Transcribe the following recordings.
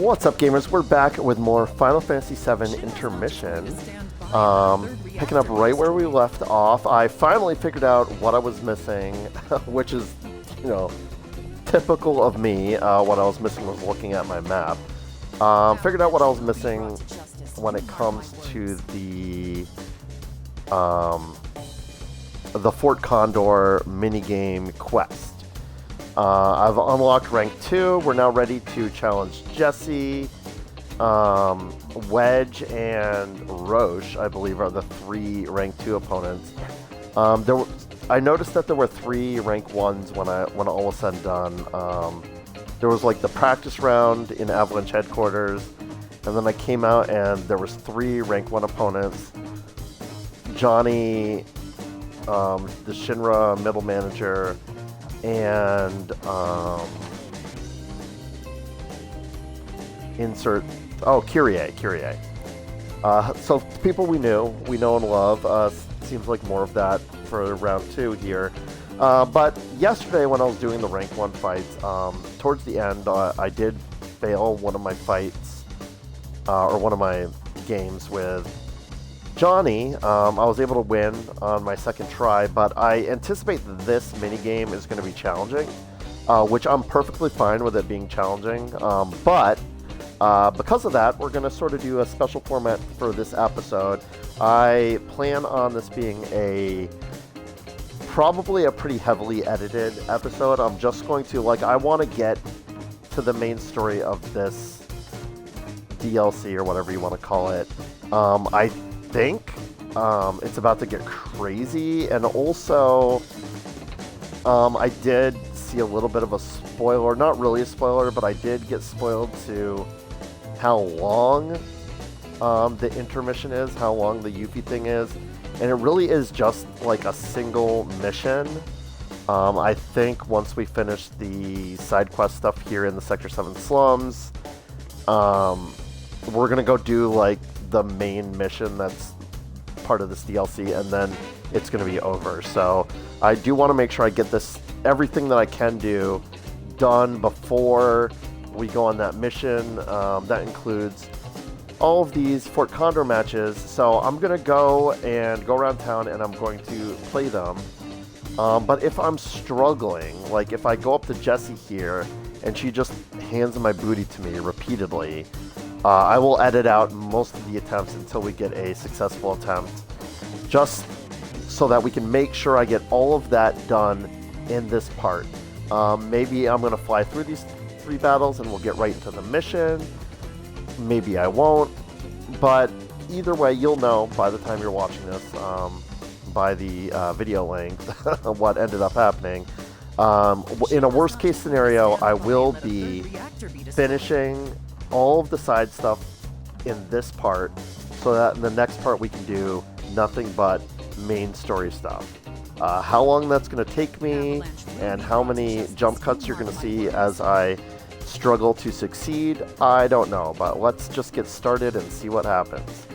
What's up, gamers? We're back with more Final Fantasy VII Intermission. Picking up right where we left off. I finally figured out what I was missing, which is, you know, typical of me. What I was missing was looking at my map. Figured out what I was missing when it comes to the Fort Condor minigame quest. I've unlocked rank 2. We're now ready to challenge Jesse, Wedge, and Roche, I believe, are the 3 rank 2 opponents. I noticed that there were 3 rank 1s when all was said and done. There was like the practice round in Avalanche headquarters, and then I came out and there was 3 rank 1 opponents. Johnny, the Shinra middle manager, and Kyrie. So people we know and love. Seems like more of that for round 2 here. But yesterday when I was doing the rank 1 fights, towards the end I did fail one of my fights, or one of my games with Johnny. I was able to win on my second try, but I anticipate that this minigame is going to be challenging, which I'm perfectly fine with it being challenging. But because of that, we're going to sort of do a special format for this episode. I plan on this being probably a pretty heavily edited episode. I'm just going to, I want to get to the main story of this DLC, or whatever you want to call it. I think it's about to get crazy, and also I did see a little bit of a spoiler, not really a spoiler, but I did get spoiled to how long the intermission is, how long the Yuffie thing is, and it really is just like a single mission. I think once we finish the side quest stuff here in the Sector 7 slums, we're gonna go do like the main mission that's part of this DLC, and then it's going to be over. So I do want to make sure I get everything that I can do done before we go on that mission. That includes all of these Fort Condor matches. So I'm going to go around town and I'm going to play them. But if I'm struggling, like if I go up to Jessie here and she just hands my booty to me repeatedly, I will edit out most of the attempts until we get a successful attempt, just so that we can make sure I get all of that done in this part. Maybe I'm going to fly through these 3 battles and we'll get right into the mission. Maybe I won't, but either way, you'll know by the time you're watching this, by the video length, what ended up happening. In a worst case scenario, I will be finishing all of the side stuff in this part, so that in the next part we can do nothing but main story stuff. How long that's going to take me and how many jump cuts you're going to see as I struggle to succeed, I don't know, but let's just get started and see what happens.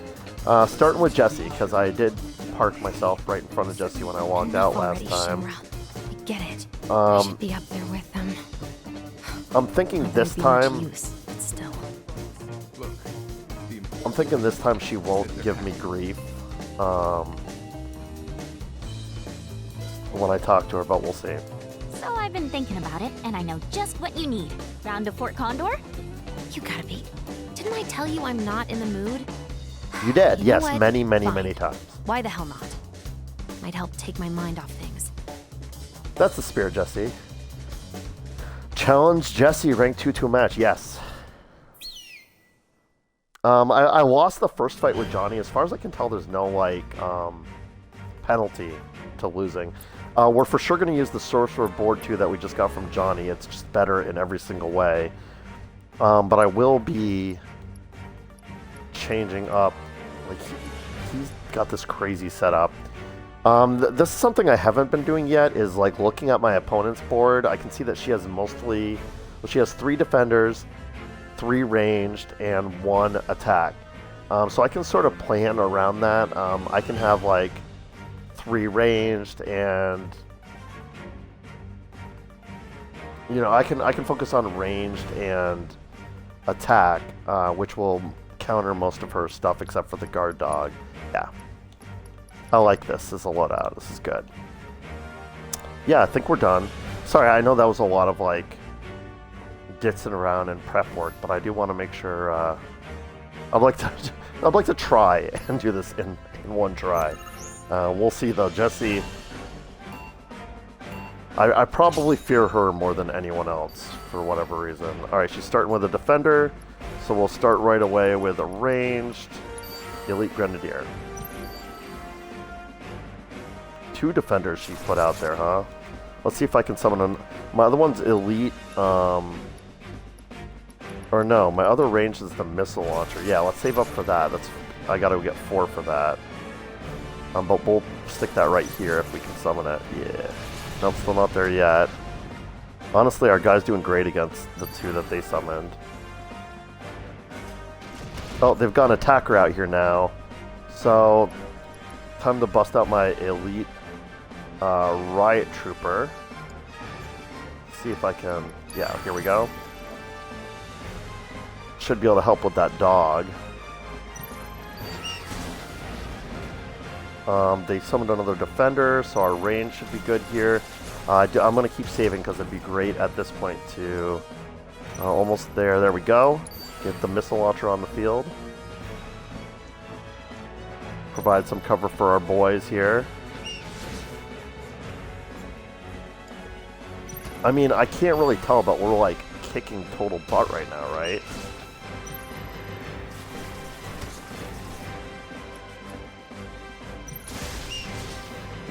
Starting with Jesse, because I did park myself right in front of Jesse when I walked out last time. I get it. I should be up there with them. I'm thinking this time she won't give me grief when I talk to her, but we'll see. So I've been thinking about it, and I know just what you need. Round to Fort Condor? You gotta be. Didn't I tell you I'm not in the mood? You did, You know yes, what? many times. Why the hell not? Might help take my mind off things. That's the spirit, Jesse. Challenge Jesse, rank 2 to a match, yes. I lost the first fight with Johnny. As far as I can tell, there's no, penalty to losing. We're for sure going to use the Sorcerer board, too, that we just got from Johnny. It's just better in every single way. But I will be changing up. He's got this crazy setup. This is something I haven't been doing yet, is, looking at my opponent's board. I can see that she has she has 3 defenders, 3 ranged, and 1 attack. So I can sort of plan around that. I can have 3 ranged, and I can focus on ranged and attack, which will counter most of her stuff except for the guard dog. Yeah. I like this as a loadout. This is good. Yeah, I think we're done. Sorry, I know that was a lot of, like, ditzing around and prep work, but I do want to make sure, I'd like to try and do this in one try. We'll see, though. Jessie, I probably fear her more than anyone else, for whatever reason. Alright, she's starting with a defender, so we'll start right away with a ranged elite grenadier. 2 defenders she put out there, huh? Let's see if I can summon them. My other one's elite, or no, my other range is the missile launcher. Yeah, let's save up for that. I gotta get 4 for that. But we'll stick that right here if we can summon it. Yeah. Nope, still not there yet. Honestly, our guy's doing great against the 2 that they summoned. Oh, they've got an attacker out here now. So, time to bust out my elite riot trooper. See if I can... Yeah, here we go. Should be able to help with that dog. They summoned another defender, so our range should be good here. I'm going to keep saving because it'd be great at this point to... almost there. There we go. Get the missile launcher on the field. Provide some cover for our boys here. I mean, I can't really tell, but we're like kicking total butt right now, right?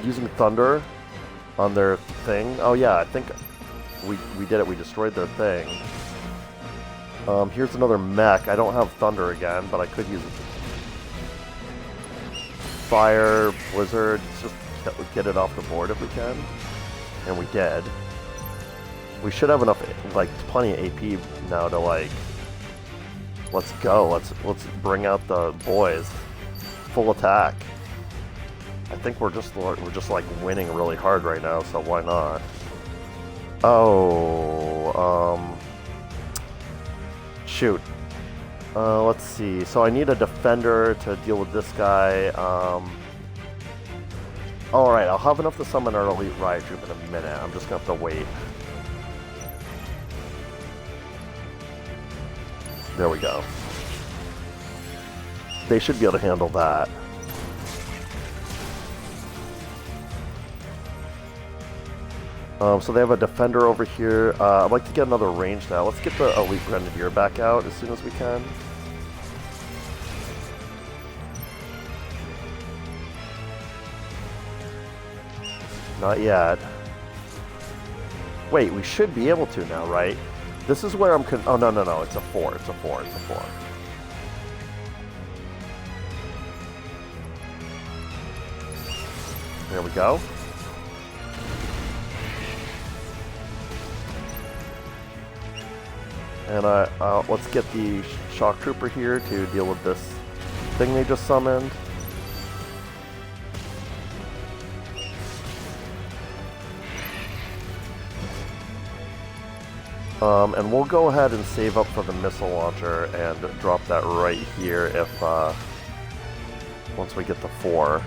Using thunder on their thing. Oh yeah, I think we did it. We destroyed their thing. Here's another mech. I don't have thunder again, but I could use it. Fire, blizzard, just get it off the board if we can. And we did. We should have enough, like, plenty of AP now to, like, let's go. Let's bring out the boys. Full attack. I think we're just like winning really hard right now, so why not? Oh, shoot. Let's see. So I need a defender to deal with this guy. Alright, I'll have enough to summon our elite riot troop in a minute. I'm just gonna have to wait. There we go. They should be able to handle that. So they have a defender over here. I'd like to get another range now. Let's get the elite grenadier back out as soon as we can. Not yet. Wait, we should be able to now, right? This is where I'm oh, no, it's a 4, it's a 4, it's a 4. There we go. And let's get the shock trooper here to deal with this thing they just summoned. And we'll go ahead and save up for the missile launcher and drop that right here if once we get the 4.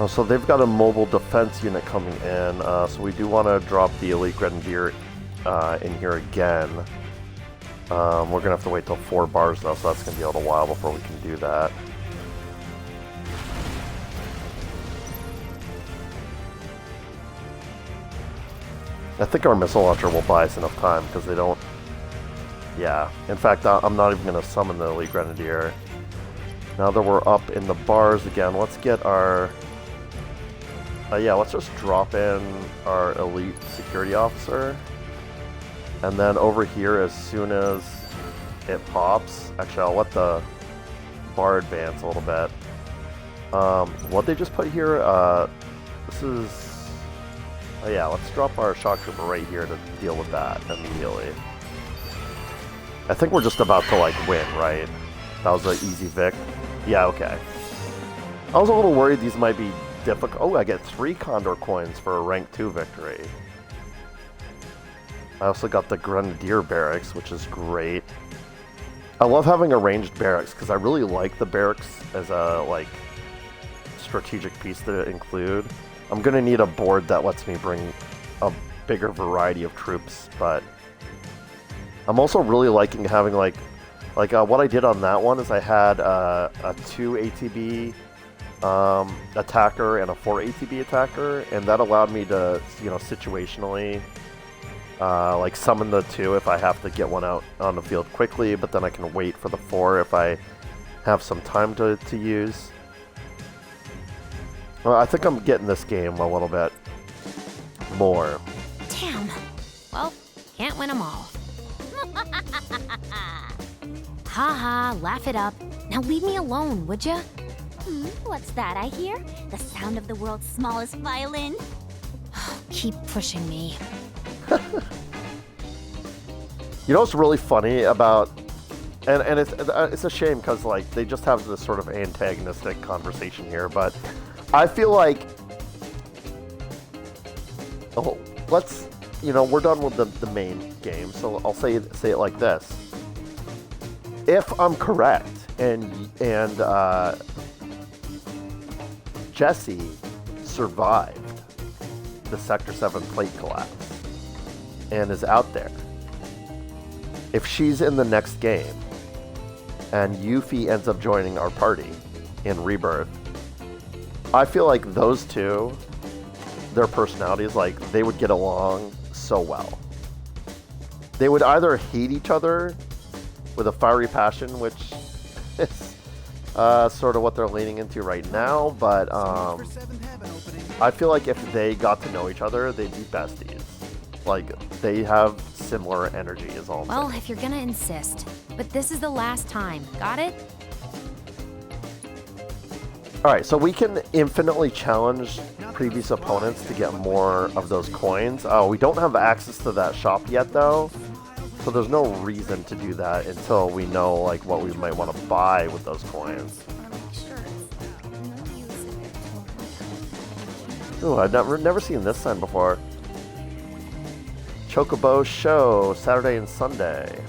So they've got a mobile defense unit coming in, so we do want to drop the elite grenadier in here again. We're going to have to wait till 4 bars though, so that's going to be a little while before we can do that. I think our missile launcher will buy us enough time, because they don't... Yeah, in fact, I'm not even going to summon the elite grenadier. Now that we're up in the bars again, let's get our... yeah, let's just drop in our elite security officer. And then over here, as soon as it pops... Actually, I'll let the bar advance a little bit. What they just put here, this is... Oh yeah, let's drop our shock trooper right here to deal with that immediately. I think we're just about to, like, win, right? That was an easy vic. Yeah, okay. I was a little worried these might be difficult. Oh, I get 3 Condor coins for a rank 2 victory. I also got the Grenadier Barracks, which is great. I love having a ranged barracks because I really like the barracks as a like strategic piece to include. I'm gonna need a board that lets me bring a bigger variety of troops, but I'm also really liking having like what I did on that one is I had a 2 ATB attacker and a 4 ATB attacker, and that allowed me to, you know, situationally like summon the 2 if I have to get one out on the field quickly, but then I can wait for the 4 if I have some time to use. Well, I think I'm getting this game a little bit more. Damn. Well, can't win them all. Haha, laugh it up. Now leave me alone, would ya? What's that I hear? The sound of the world's smallest violin? Keep pushing me. You know what's really funny about, and it's a shame because like they just have this sort of antagonistic conversation here, but I feel like, oh, let's, you know, we're done with the main game, so I'll say it like this: if I'm correct, and Jessie survived the Sector 7 plate collapse and is out there, if she's in the next game and Yuffie ends up joining our party in Rebirth, I feel like those two, their personalities, like, they would get along so well. They would either hate each other with a fiery passion, which is sort of what they're leaning into right now, but I feel like if they got to know each other, they'd be besties. Like, they have similar energy is all I'm Well, saying. if you're gonna insist. But this is the last time. Got it? Alright, so we can infinitely challenge previous opponents to get more of those coins. We don't have access to that shop yet, though. So there's no reason to do that until we know like what we might want to buy with those coins. Ooh, I've never seen this sign before. Chocobo Show, Saturday and Sunday.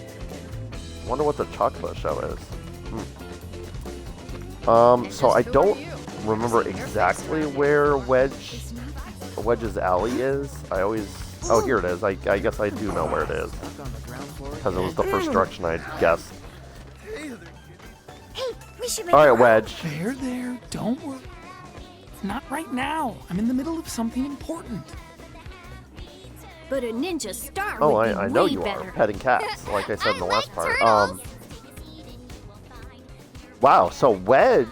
Wonder what the Chocobo Show is. So I don't remember exactly where Wedge's Alley is. I always... Oh, here it is. I guess I do know where it is. Because it was the first direction I guessed. Hey, we should Alright, Wedge. There, don't worry. Not right now. I'm in the middle of something important. But a ninja star Oh, would be I know way you better. are. Petting cats, like I said in the last part. turtles. Wow, so Wedge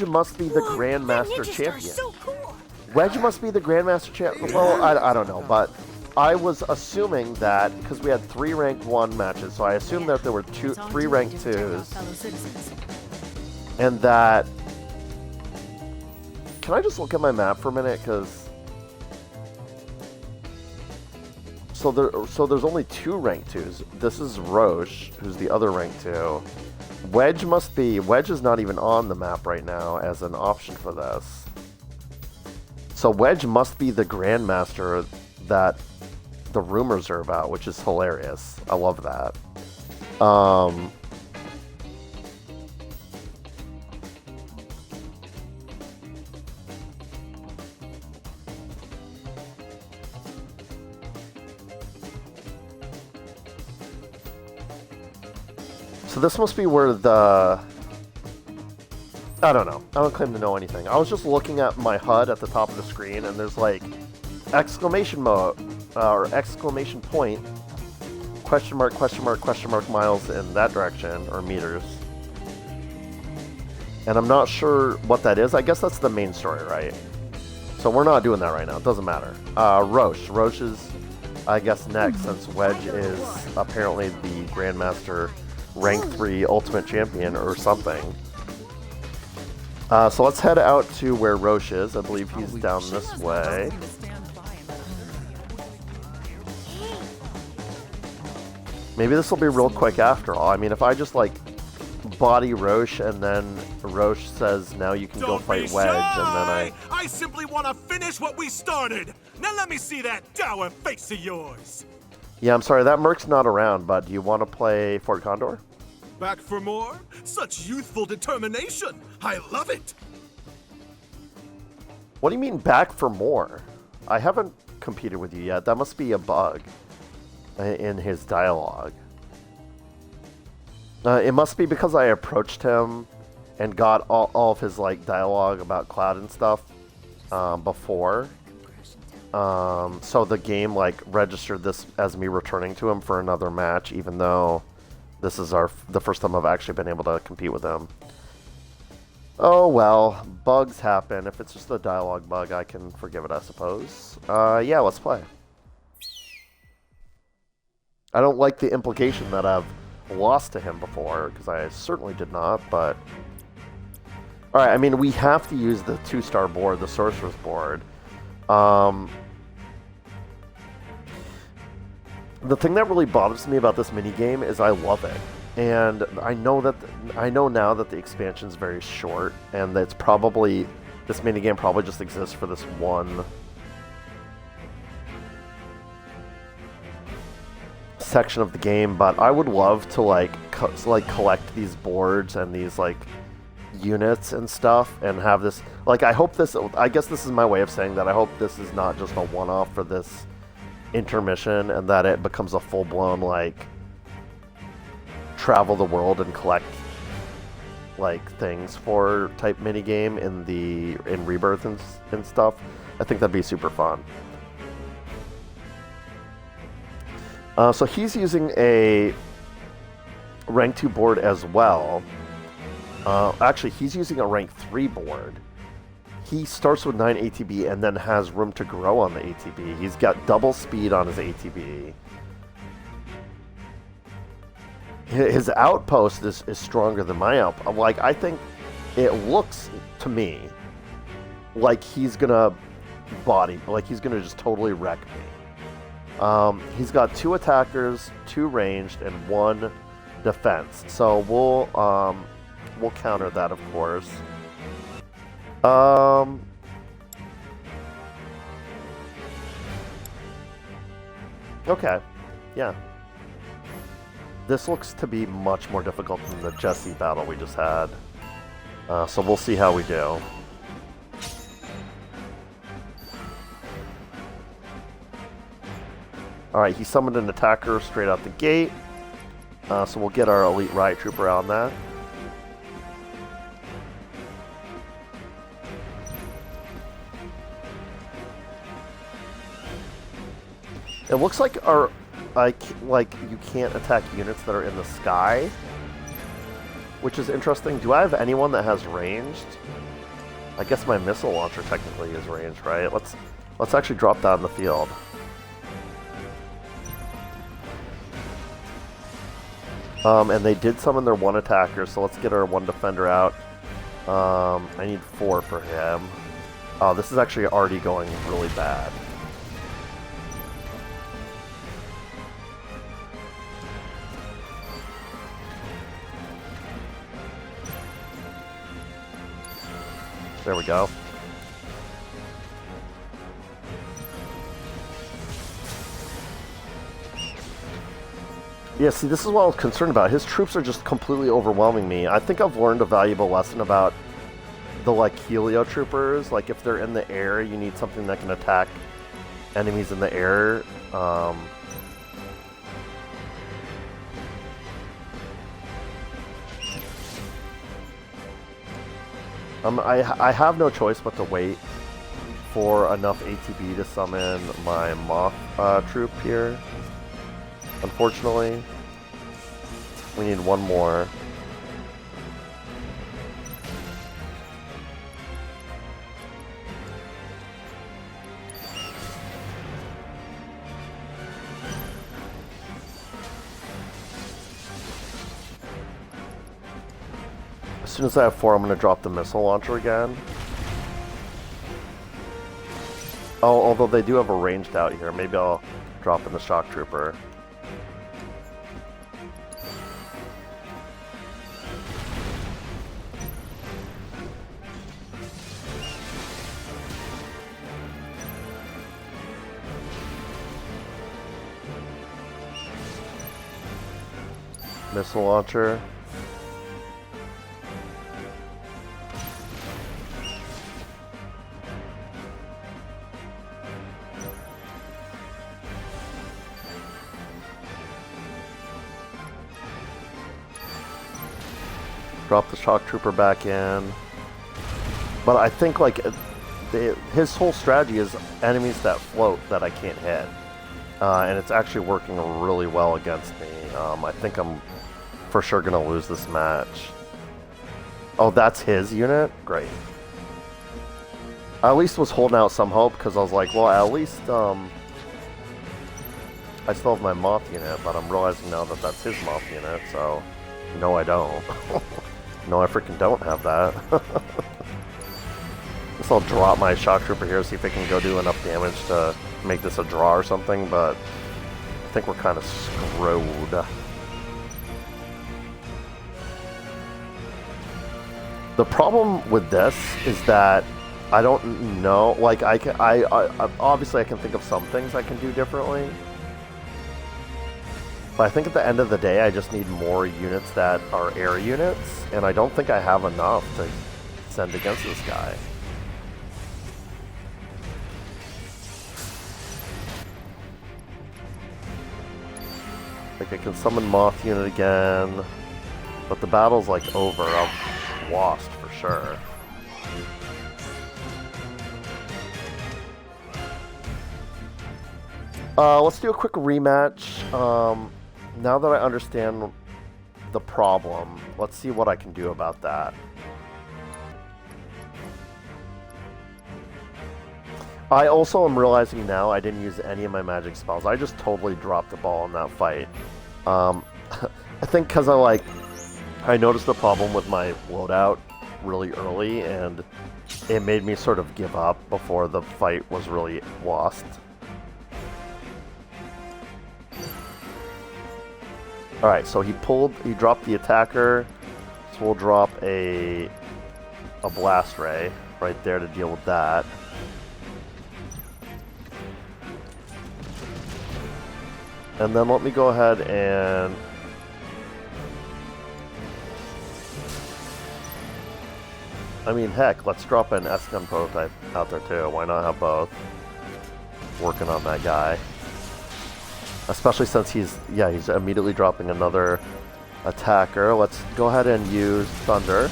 must be the Whoa, Grandmaster that ninja Champion. star's so cool. Wedge must be the Grandmaster Champion. Well, I don't know, but I was assuming that because we had 3 ranked 1 matches, so I assumed that there were 3 ranked 2s, and that... Can I just look at my map for a minute? Because so there's only 2 ranked 2s. This is Roche, who's the other ranked 2. Wedge is not even on the map right now as an option for this. So Wedge must be the Grandmaster that the rumors are about, which is hilarious. I love that. So this must be where the... I don't know. I don't claim to know anything. I was just looking at my HUD at the top of the screen, and there's like exclamation mode or exclamation point, question mark, miles in that direction, or meters. And I'm not sure what that is. I guess that's the main story, right? So we're not doing that right now. It doesn't matter. Roche. Roche is, I guess, next, since Wedge is apparently the Grandmaster Rank 3 Ultimate Champion or something. So let's head out to where Roche is. I believe he's down this way. Maybe this will be real quick after all. I mean, if I just, like, body Roche, and then Roche says, now you can go fight Wedge, and then I simply want to finish what we started! Now let me see that dour face of yours! Yeah, I'm sorry, that Merc's not around, but do you want to play Fort Condor? Back for more? Such youthful determination! I love it! What do you mean back for more? I haven't competed with you yet. That must be a bug in his dialogue. It must be because I approached him and got all of his like dialogue about Cloud and stuff before. So the game like registered this as me returning to him for another match, even though this is the first time I've actually been able to compete with him. Oh well, bugs happen. If it's just a dialogue bug, I can forgive it, I suppose. Yeah, let's play. I don't like the implication that I've lost to him before, because I certainly did not, but... Alright, I mean, we have to use the 2-star board, the Sorcerer's board. The thing that really bothers me about this minigame is I love it. And I know now that the expansion is very short, and that it's probably... This minigame probably just exists for this one... section of the game, but I would love to like collect these boards and these like units and stuff and have this like I guess this is my way of saying that I hope this is not just a one-off for this intermission, and that it becomes a full-blown like travel the world and collect like things for type minigame in Rebirth and stuff. I think that'd be super fun. So he's using a rank 2 board as well. Actually, he's using a rank 3 board. He starts with 9 ATB and then has room to grow on the ATB. He's got double speed on his ATB. His outpost is stronger than my outpost. Like, I think it looks to me like he's gonna he's gonna just totally wreck me. He's got 2 attackers, 2 ranged, and 1 defense. So we'll counter that, of course. Okay, yeah. This looks to be much more difficult than the Jesse battle we just had. So we'll see how we do. Alright, he summoned an attacker straight out the gate. So we'll get our elite riot trooper out on that. It looks like you can't attack units that are in the sky, which is interesting. Do I have anyone that has ranged? I guess my missile launcher technically is ranged, right? Let's actually drop that in the field. And they did summon their 1 attacker, so let's get our 1 defender out. I need 4 for him. Oh, this is actually already going really bad. There we go. Yeah, see, this is what I was concerned about. His troops are just completely overwhelming me. I think I've learned a valuable lesson about the, like, Helio troopers. Like, if they're in the air, you need something that can attack enemies in the air. I have no choice but to wait for enough ATB to summon my Moth troop here. Unfortunately, we need 1 more. As soon as I have 4, I'm going to drop the missile launcher again. Oh, although they do have a ranged out here. Maybe I'll drop in the shock trooper. Missile launcher. Drop the shock trooper back in. But I think like his whole strategy is enemies that float that I can't hit. And it's actually working really well against me. I think I'm for sure going to lose this match. Oh, that's his unit? Great. I at least was holding out some hope because I was like, well, at least I still have my Moth unit, but I'm realizing now that that's his Moth unit, so no, I don't. No, I freaking don't have that. Guess I'll drop my shock trooper here, see if it can go do enough damage to make this a draw or something, but I think we're kind of screwed. The problem with this is that I don't know, like I obviously I can think of some things I can do differently. But I think at the end of the day, I just need more units that are air units, and I don't think I have enough to send against this guy. Like I can summon Moth unit again, but the battle's like over. I'm lost for sure. Let's do a quick rematch. Now that I understand the problem, let's see what I can do about that. I also am realizing now I didn't use any of my magic spells. I just totally dropped the ball in that fight. I think because I noticed the problem with my loadout really early, and it made me sort of give up before the fight was really lost. Alright, so he dropped the attacker, so we'll drop a blast ray right there to deal with that. And then let me go ahead and I mean, heck, let's drop an S-Gun prototype out there too. Why not have both? Working on that guy. Especially since he's immediately dropping another attacker. Let's go ahead and use Thunder.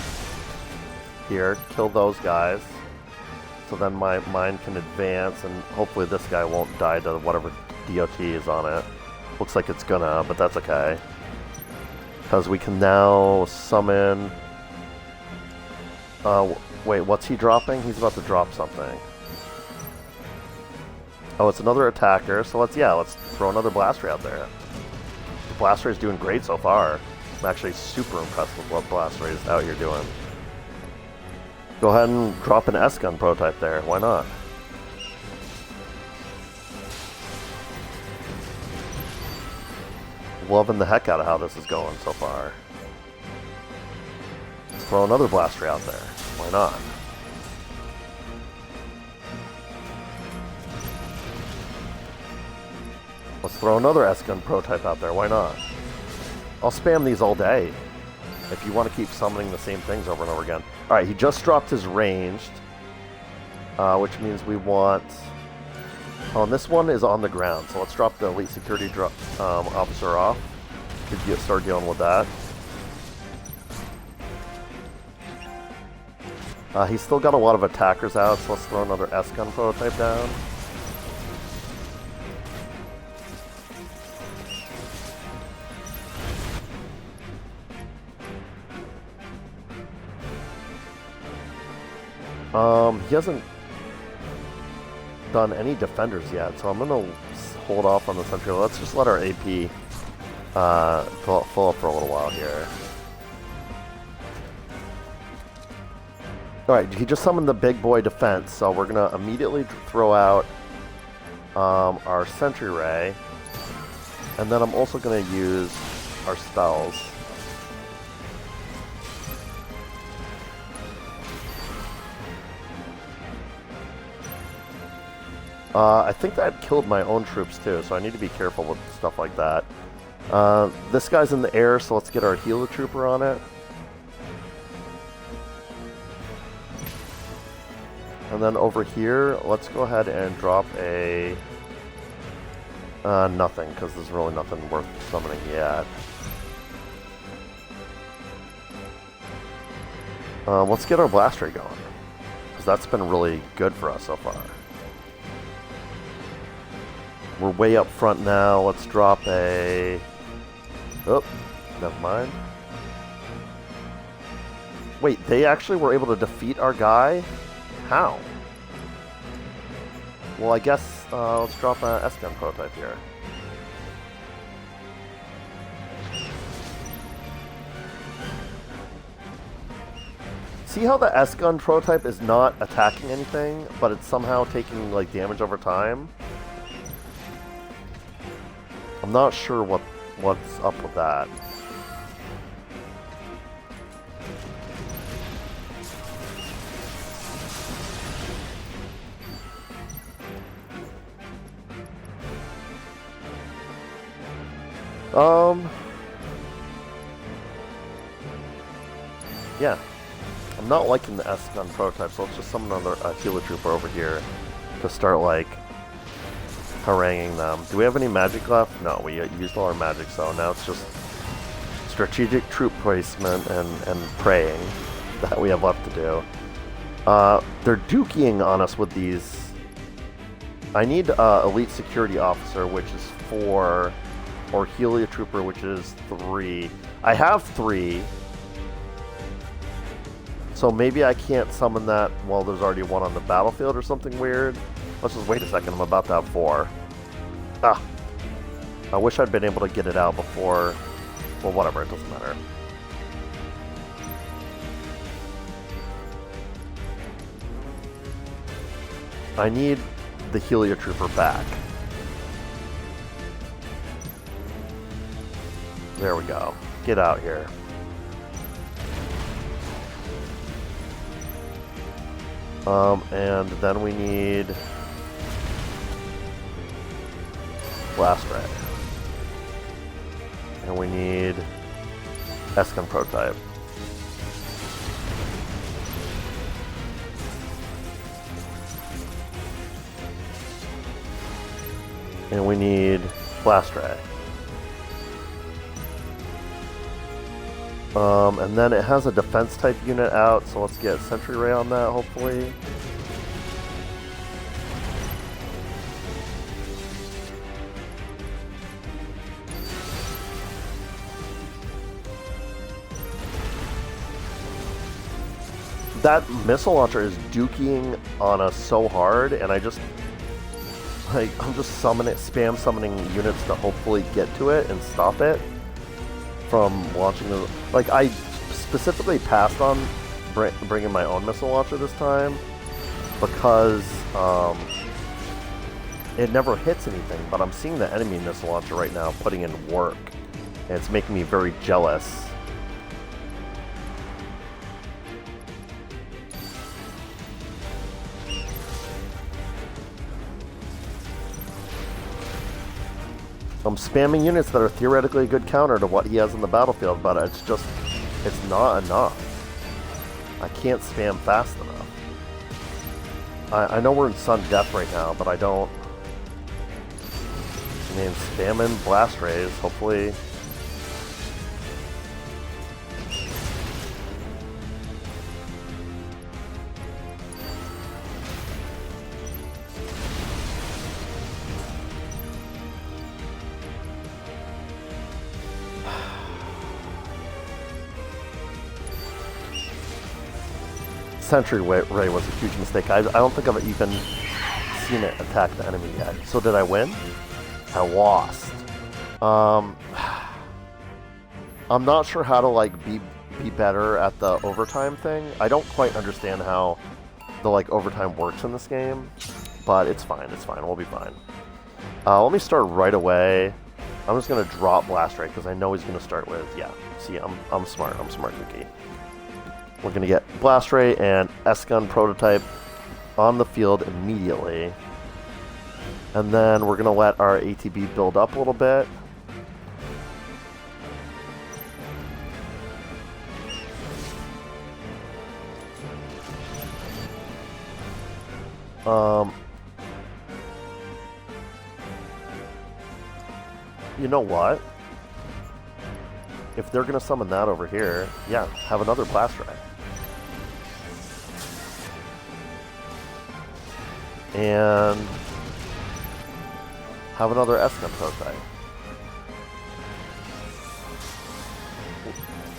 Here, kill those guys. So then my mine can advance, and hopefully this guy won't die to whatever DOT is on it. Looks like it's gonna, but that's okay. Because we can now summon... wait, what's he dropping? He's about to drop something. Oh, it's another attacker, so let's throw another Blast Ray out there. The Blast Ray is doing great so far. I'm actually super impressed with what Blast Ray is out here doing. Go ahead and drop an S-Gun prototype there, why not? Loving the heck out of how this is going so far. Let's throw another Blast Ray out there, why not? Let's throw another S-Gun prototype out there, why not? I'll spam these all day if you want to keep summoning the same things over and over again. Alright, he just dropped his ranged, which means we want... Oh, and this one is on the ground, so let's drop the elite security officer off to start dealing with that. He's still got a lot of attackers out, so let's throw another S-Gun prototype down. He hasn't done any defenders yet, so I'm gonna hold off on the sentry. Let's just let our AP fill up for a little while here. Alright, he just summoned the big boy defense, so we're gonna immediately throw out our sentry ray, and then I'm also gonna use our spells. I think that killed my own troops too, so I need to be careful with stuff like that. This guy's in the air, so let's get our Helitrooper on it. And then over here, let's go ahead and drop a... nothing, because there's really nothing worth summoning yet. Let's get our Blast Ray going, because that's been really good for us so far. We're way up front now. Let's drop a... Oh, never mind. Wait, they actually were able to defeat our guy? How? Well, I guess let's drop an S-Gun prototype here. See how the S-Gun prototype is not attacking anything, but it's somehow taking like damage over time? I'm not sure what's up with that. Yeah. I'm not liking the S-Gun prototype, so let's just summon another Helitrooper over here to start, like, haranguing them. Do we have any magic left? No, we used all our magic, so now it's just strategic troop placement and praying that we have left to do. They're dukeying on us with these. I need Elite Security Officer, which is 4, or Helitrooper, which is 3. I have 3. So maybe I can't summon that while there's already one on the battlefield or something weird. Let's just wait a second, I'm about to have 4. Ah. I wish I'd been able to get it out before... Well, whatever, it doesn't matter. I need the Helitrooper back. There we go. Get out here. And then we need Blast Ray. And we need S-Gun prototype. And we need Blast Ray. And then it has a defense type unit out, so let's get Sentry Ray on that, hopefully. That missile launcher is dukeying on us so hard, and I'm just spam summoning units to hopefully get to it and stop it from launching the... Like, I specifically passed on bringing my own missile launcher this time because it never hits anything, but I'm seeing the enemy missile launcher right now putting in work, and it's making me very jealous. I'm spamming units that are theoretically a good counter to what he has in the battlefield, but it's not enough. I can't spam fast enough. I know we're in Sun Death right now, but I don't... I mean, spamming Blast Rays, hopefully... Sentry Ray was a huge mistake. I don't think I've even seen it attack the enemy yet. So did I win? I lost. I'm not sure how to like be better at the overtime thing. I don't quite understand how the like overtime works in this game, but it's fine. It's fine. We'll be fine. Let me start right away. I'm just gonna drop Blast Ray because I know he's gonna start with See, I'm smart. I'm smart cookie. We're going to get Blast Ray and S-Gun prototype on the field immediately. And then we're going to let our ATB build up a little bit. You know what? If they're gonna summon that over here, yeah, have another blast ray. And have another S-gun prototype.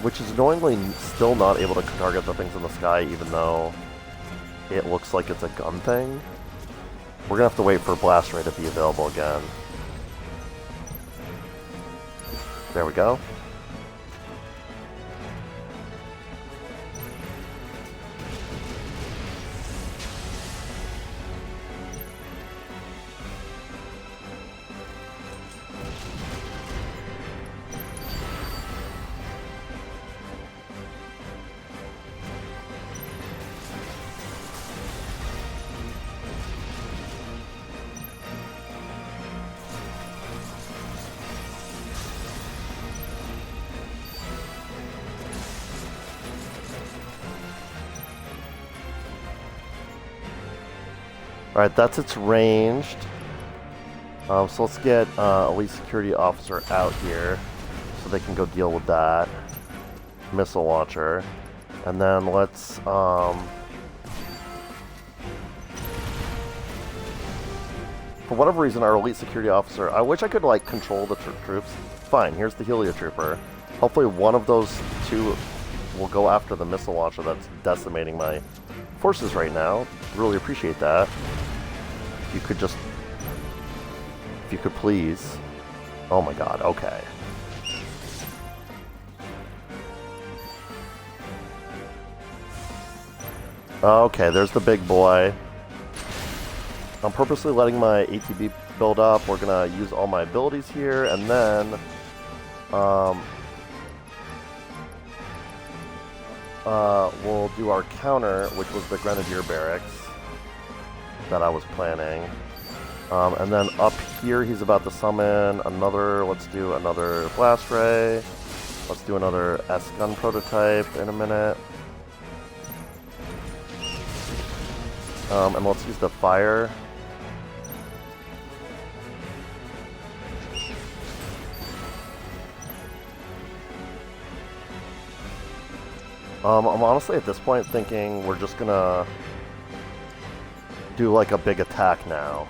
Which is annoyingly still not able to target the things in the sky, even though it looks like it's a gun thing. We're gonna have to wait for blast ray to be available again. There we go. Alright, that's its ranged. So let's get Elite Security Officer out here so they can go deal with that missile launcher. And then let's for whatever reason, our Elite Security Officer, I wish I could like control the troops. Fine, here's the Heliotrooper. Hopefully one of those two will go after the missile launcher that's decimating my forces right now. Really appreciate that. If you could please. Oh my god, okay. Okay, there's the big boy. I'm purposely letting my ATB build up. We're gonna use all my abilities here, and then we'll do our counter, which was the Grenadier Barracks that I was planning. And then up here, he's about to summon another, let's do another Blast Ray. Let's do another S-Gun prototype in a minute. And let's use the fire. I'm honestly at this point thinking we're just gonna do like a big attack now.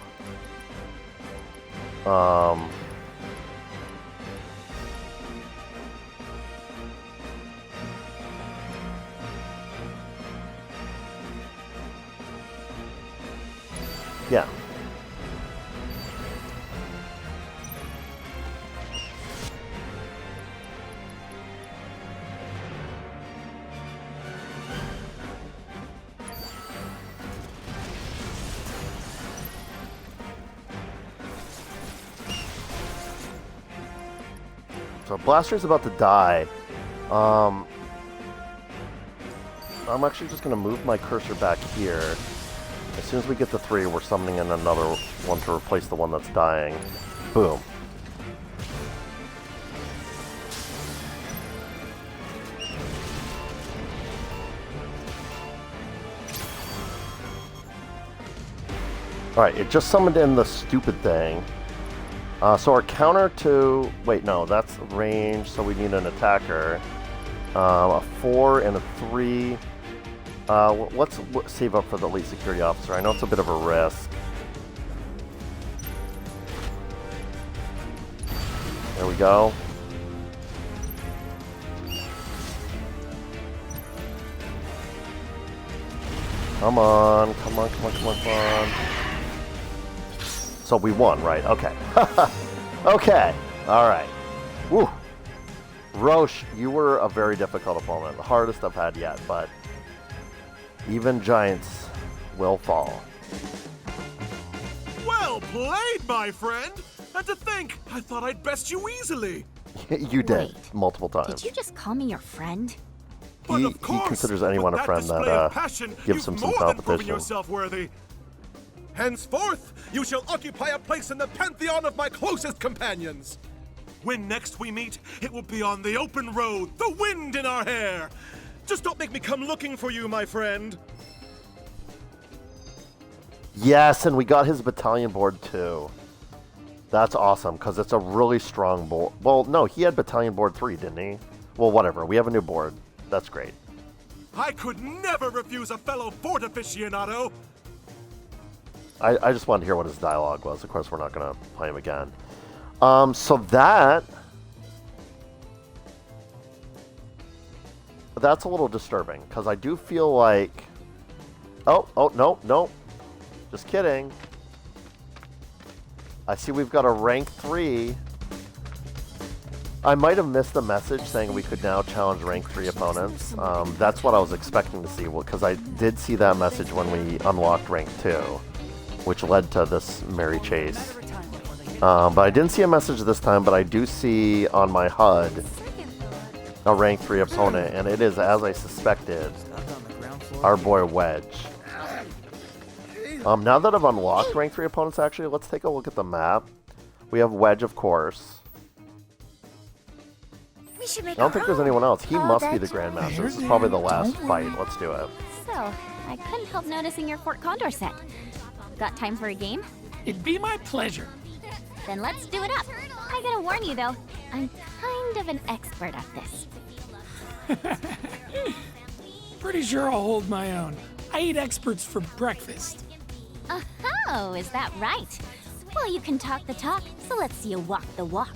Yeah. So Blaster's about to die. I'm actually just going to move my cursor back here. As soon as we get to 3, we're summoning in another one to replace the one that's dying. Boom. Alright, it just summoned in the stupid thing. So our counter to... Wait, no, that's range, so we need an attacker. A 4 and a 3. Let's save up for the Elite Security Officer. I know it's a bit of a risk. There we go. Come on, come on, come on, come on, come on. So we won, right? Okay. Okay. Alright. Woo. Roche, you were a very difficult opponent. The hardest I've had yet, but even giants will fall. Well played, my friend! And to think, I thought I'd best you easily. You did, Wait, multiple times. Did you just call me your friend? But He of course, considers anyone with a friend display that of passion, gives you've him some more than proven competition. yourself worthy. Henceforth, you shall occupy a place in the pantheon of my closest companions. When next we meet, it will be on the open road, the wind in our hair. Just don't make me come looking for you, my friend. Yes, and we got his battalion board too. That's awesome, because it's a really strong board. Well, no, he had battalion board 3, didn't he? Well, whatever. We have a new board. That's great. I could never refuse a fellow fort aficionado. I just wanted to hear what his dialogue was. Of course, we're not going to play him again. So that's a little disturbing, because I do feel like... Oh, no. Just kidding. I see we've got a rank 3. I might have missed the message saying we could now challenge rank 3 opponents. That's what I was expecting to see, because I did see that message when we unlocked rank 2, which led to this merry chase. But I didn't see a message this time, but I do see on my HUD a rank 3 opponent, and it is, as I suspected, our boy Wedge. Now that I've unlocked rank 3 opponents, actually, let's take a look at the map. We have Wedge, of course. I don't think there's anyone else. He must be the Grandmaster. This is probably the last fight. Let's do it. So, I couldn't help noticing your Fort Condor set. Got time for a game? It'd be my pleasure. Then let's do it up. I gotta warn you though, I'm kind of an expert at this. Pretty sure I'll hold my own. I eat experts for breakfast. Oh, is that right? Well, you can talk the talk, so let's see you walk the walk.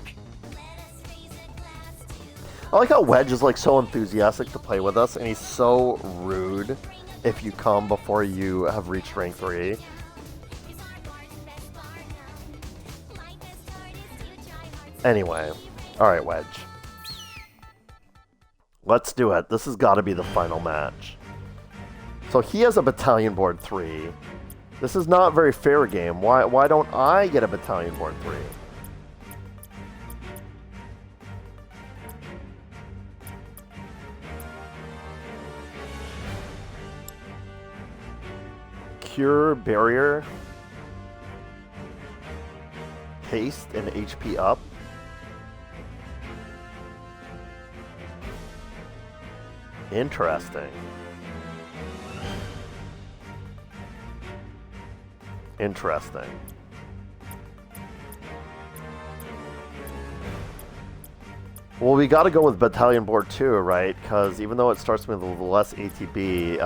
I like how Wedge is like so enthusiastic to play with us, and he's so rude if you come before you have reached rank 3. Anyway, alright, Wedge. Let's do it. This has got to be the final match. So he has a battalion board 3. This is not a very fair game. Why don't I get a battalion board 3? Cure barrier. Haste and HP up. Interesting. Interesting. Well, we got to go with Battalion Board 2, right? Because even though it starts with less ATB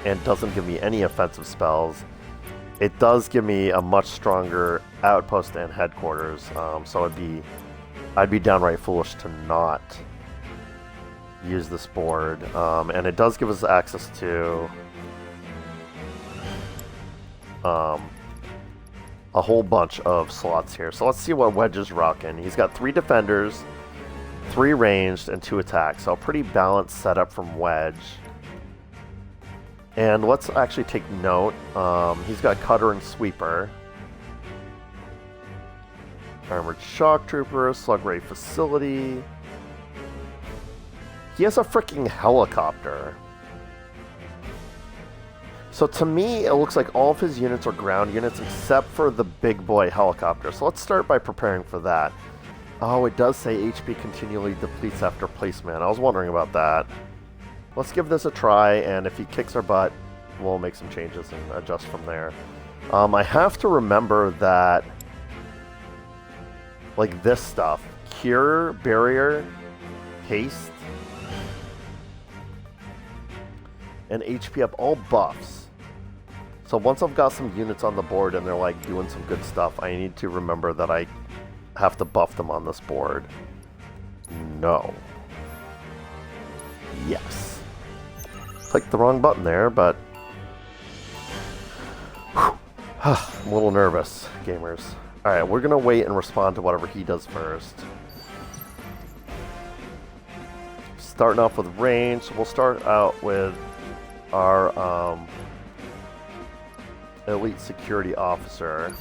and doesn't give me any offensive spells, it does give me a much stronger outpost and headquarters. So I'd be downright foolish to not use this board. And it does give us access to a whole bunch of slots here. So let's see what Wedge is rocking. He's got 3 defenders, 3 ranged, and 2 attacks. So a pretty balanced setup from Wedge. And let's actually take note. He's got Cutter and Sweeper. Armored Shock Trooper, Slug Ray Facility. He has a freaking helicopter. So to me, it looks like all of his units are ground units except for the big boy helicopter. So let's start by preparing for that. Oh, it does say HP continually depletes after placement. I was wondering about that. Let's give this a try, and if he kicks our butt, we'll make some changes and adjust from there. I have to remember that, like this stuff, Cure, Barrier, Haste, and HP up, all buffs. So once I've got some units on the board and they're like doing some good stuff, I need to remember that I have to buff them on this board. No. Yes. Clicked the wrong button there, but I'm a little nervous, gamers. Alright, we're gonna wait and respond to whatever he does first. Starting off with range, we'll start out with our elite security officer.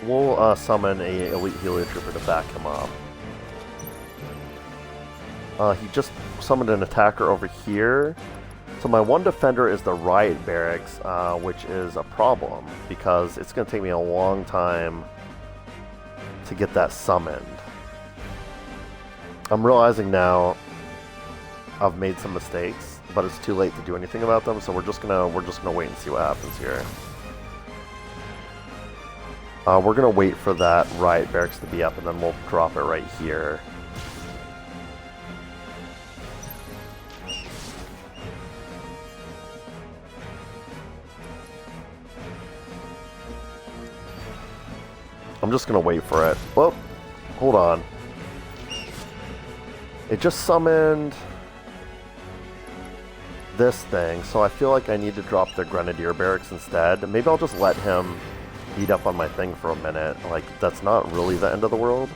We'll summon a elite heliotrooper to back him up. He just summoned an attacker over here. So my one defender is the riot barracks, which is a problem because it's going to take me a long time to get that summoned. I'm realizing now I've made some mistakes, but it's too late to do anything about them, so we're just gonna wait and see what happens here. We're gonna wait for that riot barracks to be up, and then we'll drop it right here. I'm just gonna wait for it. Well, hold on. It just summoned this thing, so I feel like I need to drop the Grenadier barracks instead. Maybe I'll just let him beat up on my thing for a minute. Like, that's not really the end of the world.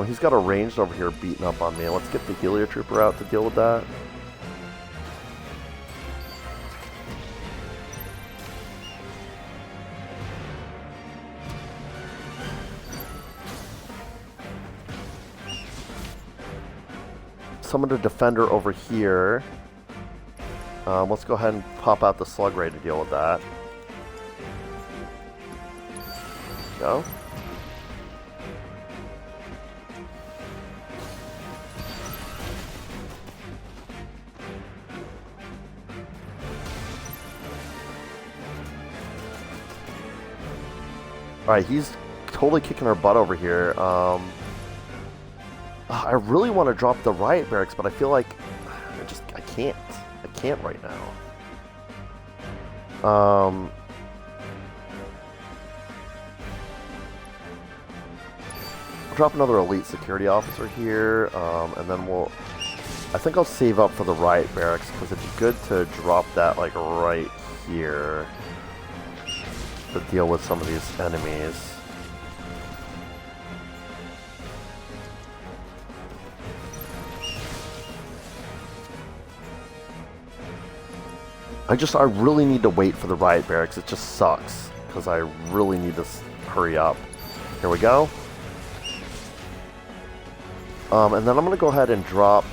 He's got a ranged over here beating up on me. Let's get the Heliotrooper out to deal with that. Summon a Defender over here. Let's go ahead and pop out the Slug Ray to deal with that. Go. Alright, he's totally kicking our butt over here. I really want to drop the riot barracks, but I feel like I can't. I can't right now. Drop another elite security officer here, and then I think I'll save up for the riot barracks because it'd be good to drop that like right here to deal with some of these enemies. I really need to wait for the riot barracks. It just sucks because I really need to hurry up. Here we go. And then I'm going to go ahead and drop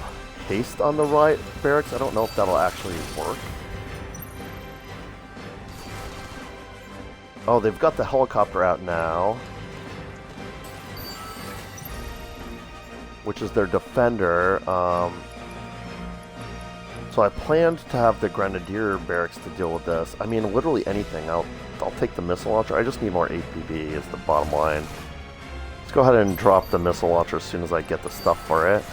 haste on the riot barracks. I don't know if that'll actually work. Oh, they've got the helicopter out now, which is their defender. So I planned to have the Grenadier barracks to deal with this. I mean, literally anything. I'll take the missile launcher. I just need more APB is the bottom line. Let's go ahead and drop the missile launcher as soon as I get the stuff for it.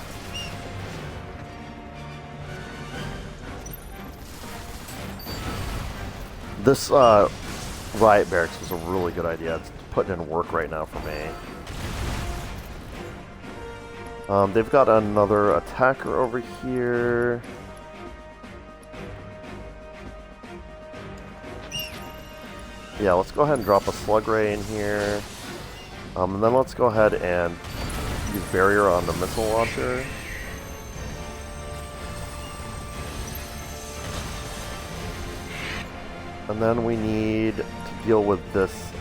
This riot barracks was a really good idea. It's putting in work right now for me. They've got another attacker over here. Yeah, let's go ahead and drop a Slug Ray in here. And then let's go ahead and use Barrier on the missile launcher. And then we need to deal with this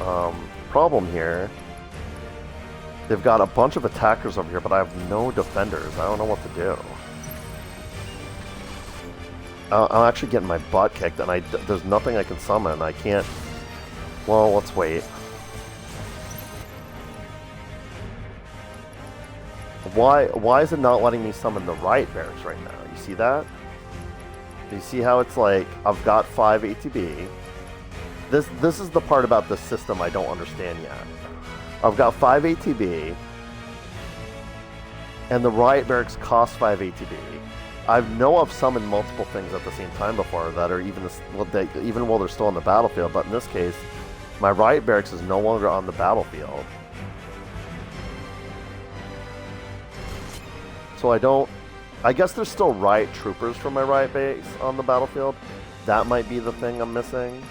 problem here. They've got a bunch of attackers over here, but I have no defenders. I don't know what to do. I'm actually getting my butt kicked, and there's nothing I can summon. I can't... Well, let's wait. Why is it not letting me summon the riot barracks right now? You see that? You see how it's like, I've got 5 ATB. This is the part about the system I don't understand yet. I've got 5 ATB, and the riot barracks cost 5 ATB. I know I've summoned multiple things at the same time before that are even while they're still on the battlefield, but in this case, my riot barracks is no longer on the battlefield. So I guess there's still riot troopers from my riot base on the battlefield. That might be the thing I'm missing.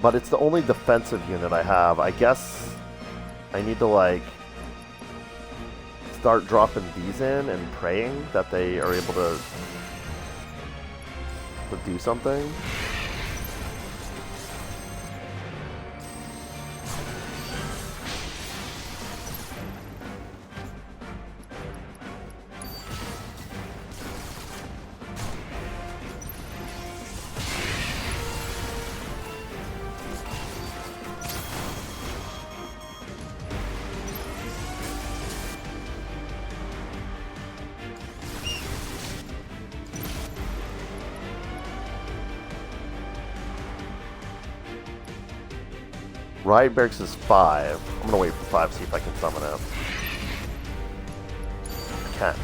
But it's the only defensive unit I have. I guess I need to, like, start dropping these in and praying that they are able to do something. Riot Barracks is 5. I'm gonna wait for 5, see if I can summon it. I can.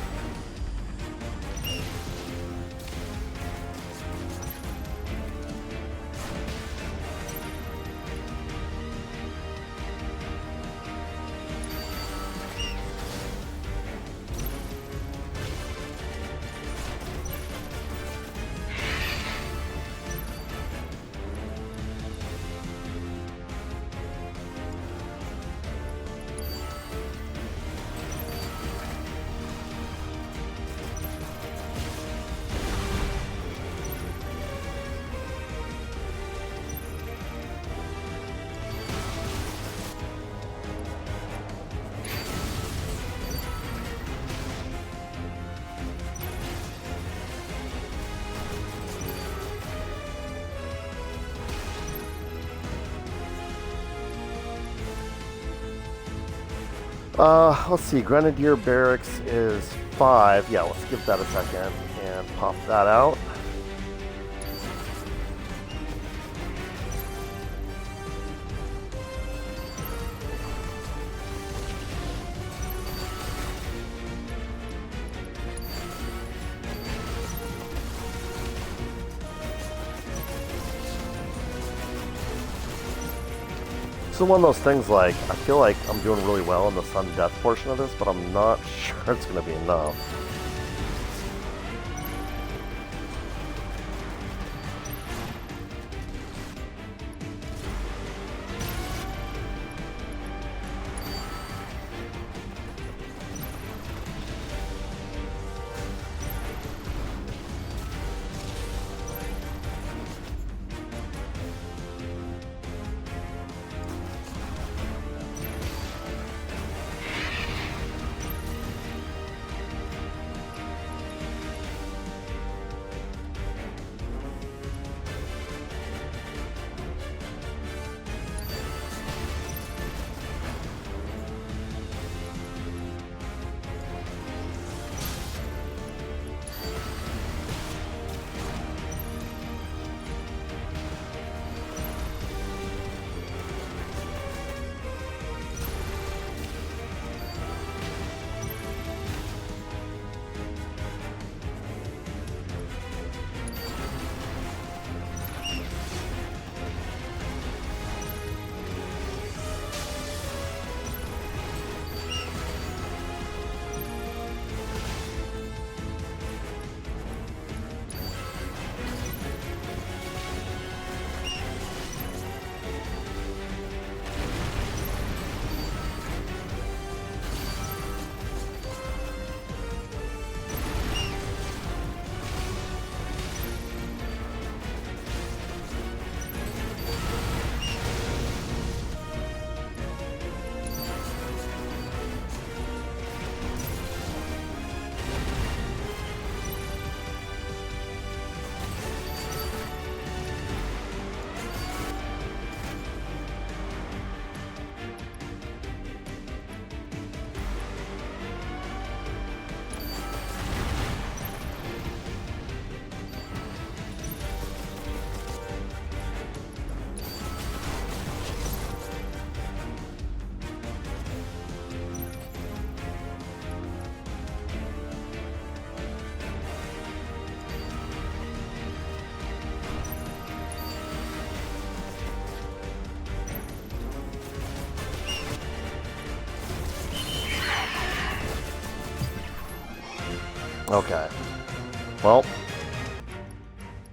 Let's see, Grenadier Barracks is 5. Yeah, let's give that a second and pop that out. This is one of those things, like, I feel like I'm doing really well in the sudden death portion of this, but I'm not sure it's going to be enough. Okay. Well,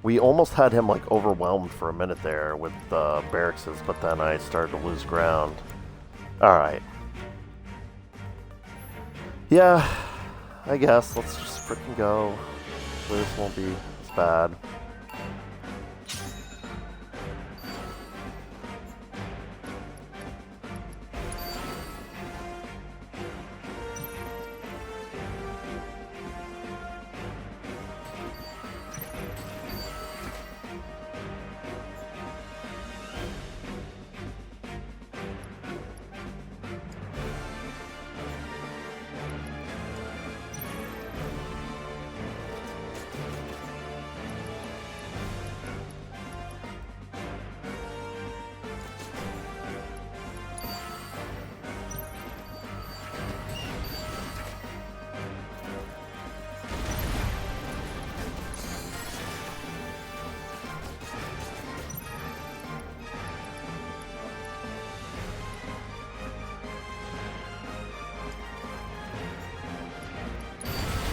we almost had him, like, overwhelmed for a minute there with the barracks, but then I started to lose ground. Alright. Yeah, I guess. Let's just frickin' go. This won't be as bad.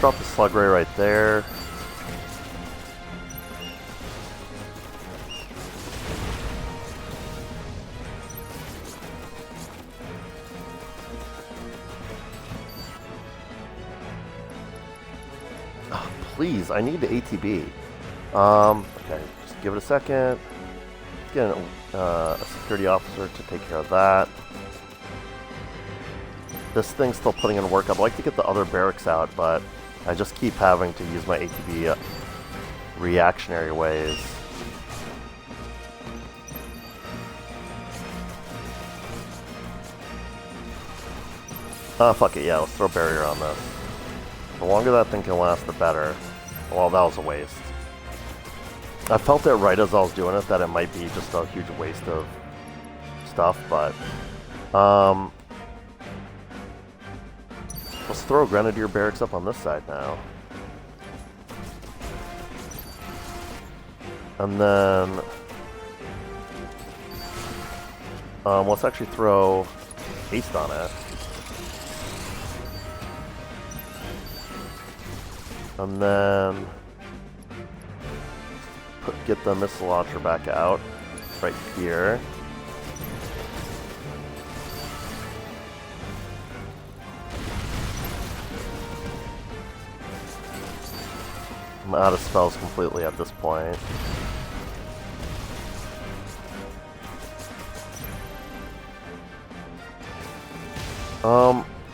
drop the slug ray right there. Oh, please, I need the ATB. Okay, just give it a second. Get a security officer to take care of that. This thing's still putting in work. I'd like to get the other barracks out, but I just keep having to use my ATB reactionary ways. Fuck it, yeah, let's throw a barrier on this. The longer that thing can last, the better. Well, that was a waste. I felt it right as I was doing it that it might be just a huge waste of stuff, but let's throw Grenadier Barracks up on this side now. And then let's actually throw haste on it. And then get the missile launcher back out right here. I'm out of spells completely at this point.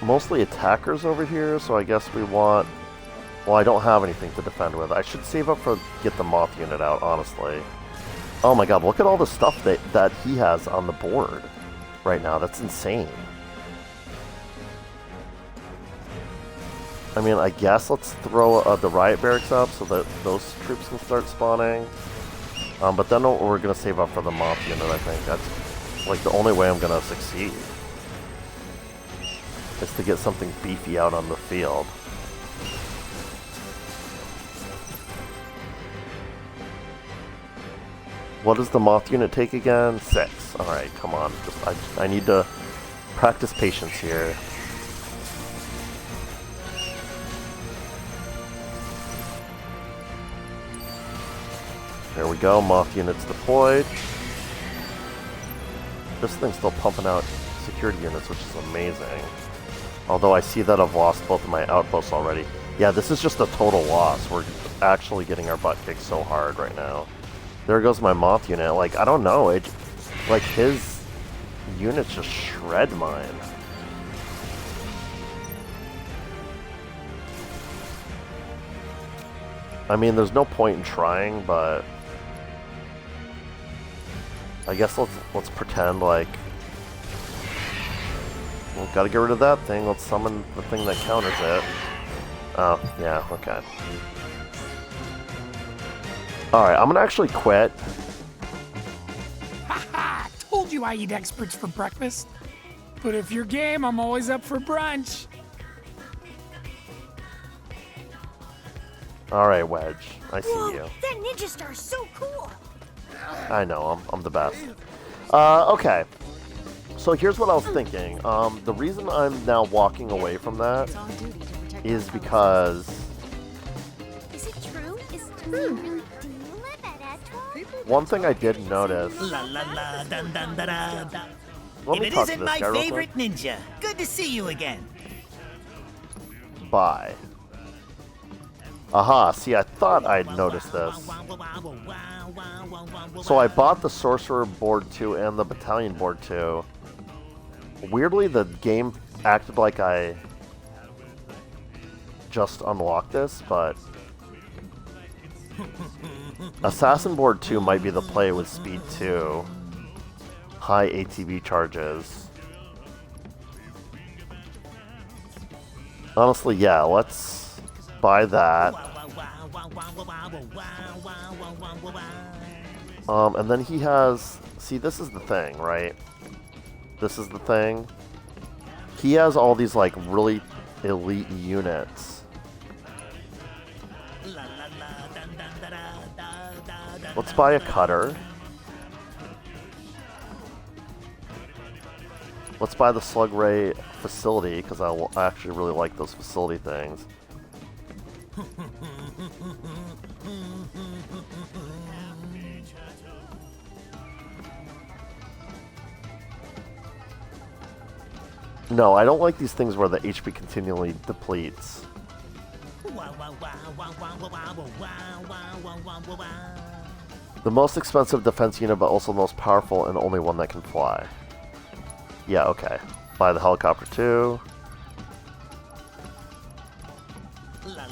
Mostly attackers over here, so I guess we want... Well, I don't have anything to defend with. I should save up for get the Moth unit out, honestly. Oh my god, look at all the stuff that he has on the board right now. That's insane. I mean, I guess let's throw the Riot Barracks up so that those troops can start spawning. But then we're going to save up for the Moth unit, I think. That's like the only way I'm going to succeed. Is to get something beefy out on the field. What does the Moth unit take again? 6. Alright, come on. I need to practice patience here. There we go, Moth units deployed. This thing's still pumping out security units, which is amazing. Although I see that I've lost both of my outposts already. Yeah, this is just a total loss. We're actually getting our butt kicked so hard right now. There goes my Moth unit. Like, I don't know. Like, his units just shred mine. I mean, there's no point in trying, but I guess let's pretend like we've got to get rid of that thing. Let's summon the thing that counters it. Oh, yeah, okay. Alright, I'm gonna actually quit. Haha! Told you I eat experts for breakfast. But if you're game, I'm always up for brunch. Alright, Wedge. I see Whoa, you. that ninja star's so cool. I know, I'm the best. Okay. So here's what I was thinking. The reason I'm now walking away from that is because... Is it true? Is it really do live at Etoile? One thing I did notice... La la la dun dun da da da. Let If me it talk to isn't this my guy real favorite ninja, good to see you again. quick. Bye. Aha, see, I thought I'd noticed this. So I bought the Sorcerer board 2 and the Battalion board 2. Weirdly, the game acted like I just unlocked this, but Assassin board 2 might be the play with speed 2. High ATB charges. Honestly, yeah, let's buy that. And then he has... See, this is the thing, right? This is the thing. He has all these, like, really elite units. Let's buy a cutter. Let's buy the Slug Ray facility, because I actually really like those facility things. No, I don't like these things where the HP continually depletes. The most expensive defense unit, but also the most powerful and only one that can fly. Yeah, okay. Buy the helicopter too.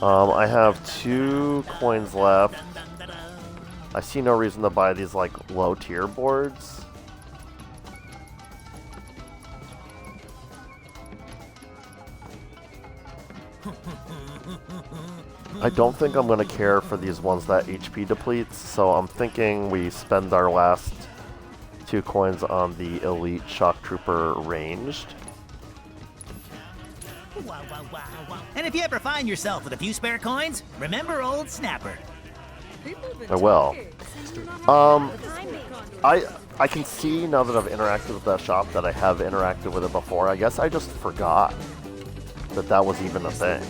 I have 2 coins left. I see no reason to buy these like low tier boards. I don't think I'm going to care for these ones that HP depletes, so I'm thinking we spend our last 2 coins on the Elite Shock Trooper ranged. And if you ever find yourself with a few spare coins, remember old Snapper. I will. I can see now that I've interacted with that shop that I have interacted with it before. I guess I just forgot that that was even a thing.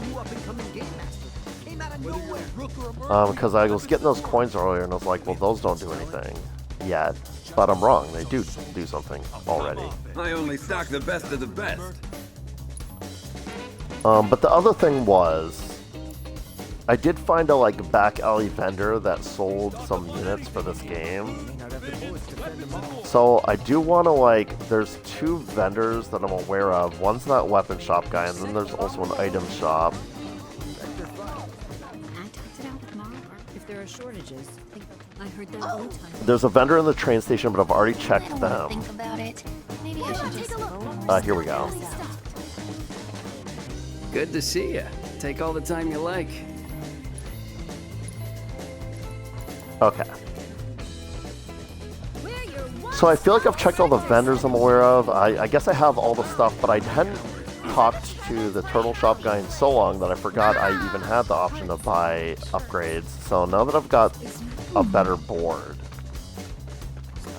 Because I was getting those coins earlier and I was like, well, those don't do anything yet. But I'm wrong. They do something already. I only stock the best of the best. But the other thing was, I did find a like back alley vendor that sold some units for this game. So I do want to like, there's 2 vendors that I'm aware of. One's that weapon shop guy, and then there's also an item shop. If there are shortages, I heard them all the time. There's a vendor in the train station, but I've already checked I don't wanna them. think about it. Maybe I should just Here we go. Good to see you. Take all the time you like. Okay. So I feel like I've checked all the vendors I'm aware of. I guess I have all the stuff, but I hadn't talked to the turtle shop guy in so long that I forgot I even had the option to buy upgrades. So now that I've got a better board,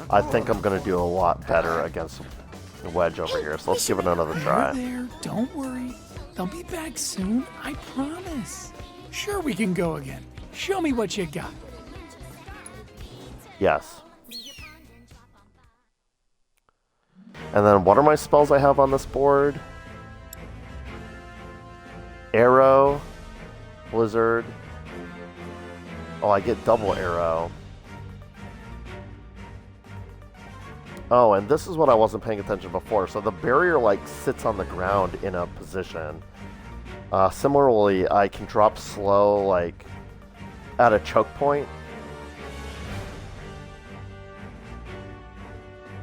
I think I'm going to do a lot better against Wedge over here. So let's give it another try. There, don't worry. They'll be back soon, I promise. Sure, we can go again. Show me what you got. Yes. And then what are my spells I have on this board? Arrow, Blizzard. Oh, I get double arrow. Oh, and this is what I wasn't paying attention before. So the barrier like sits on the ground in a position. Similarly, I can drop slow like at a choke point.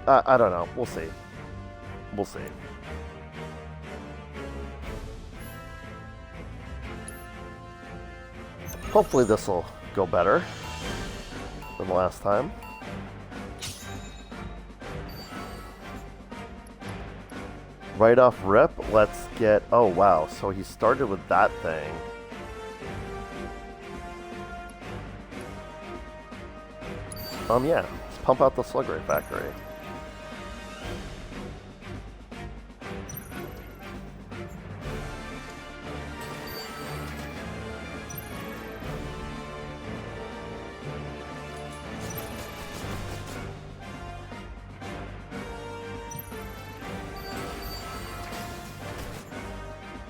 I don't know. We'll see. We'll see. Hopefully this will go better than last time. Right off rip, let's get... Oh, wow. So he started with that thing. Yeah. Let's pump out the Slug Ray Factory.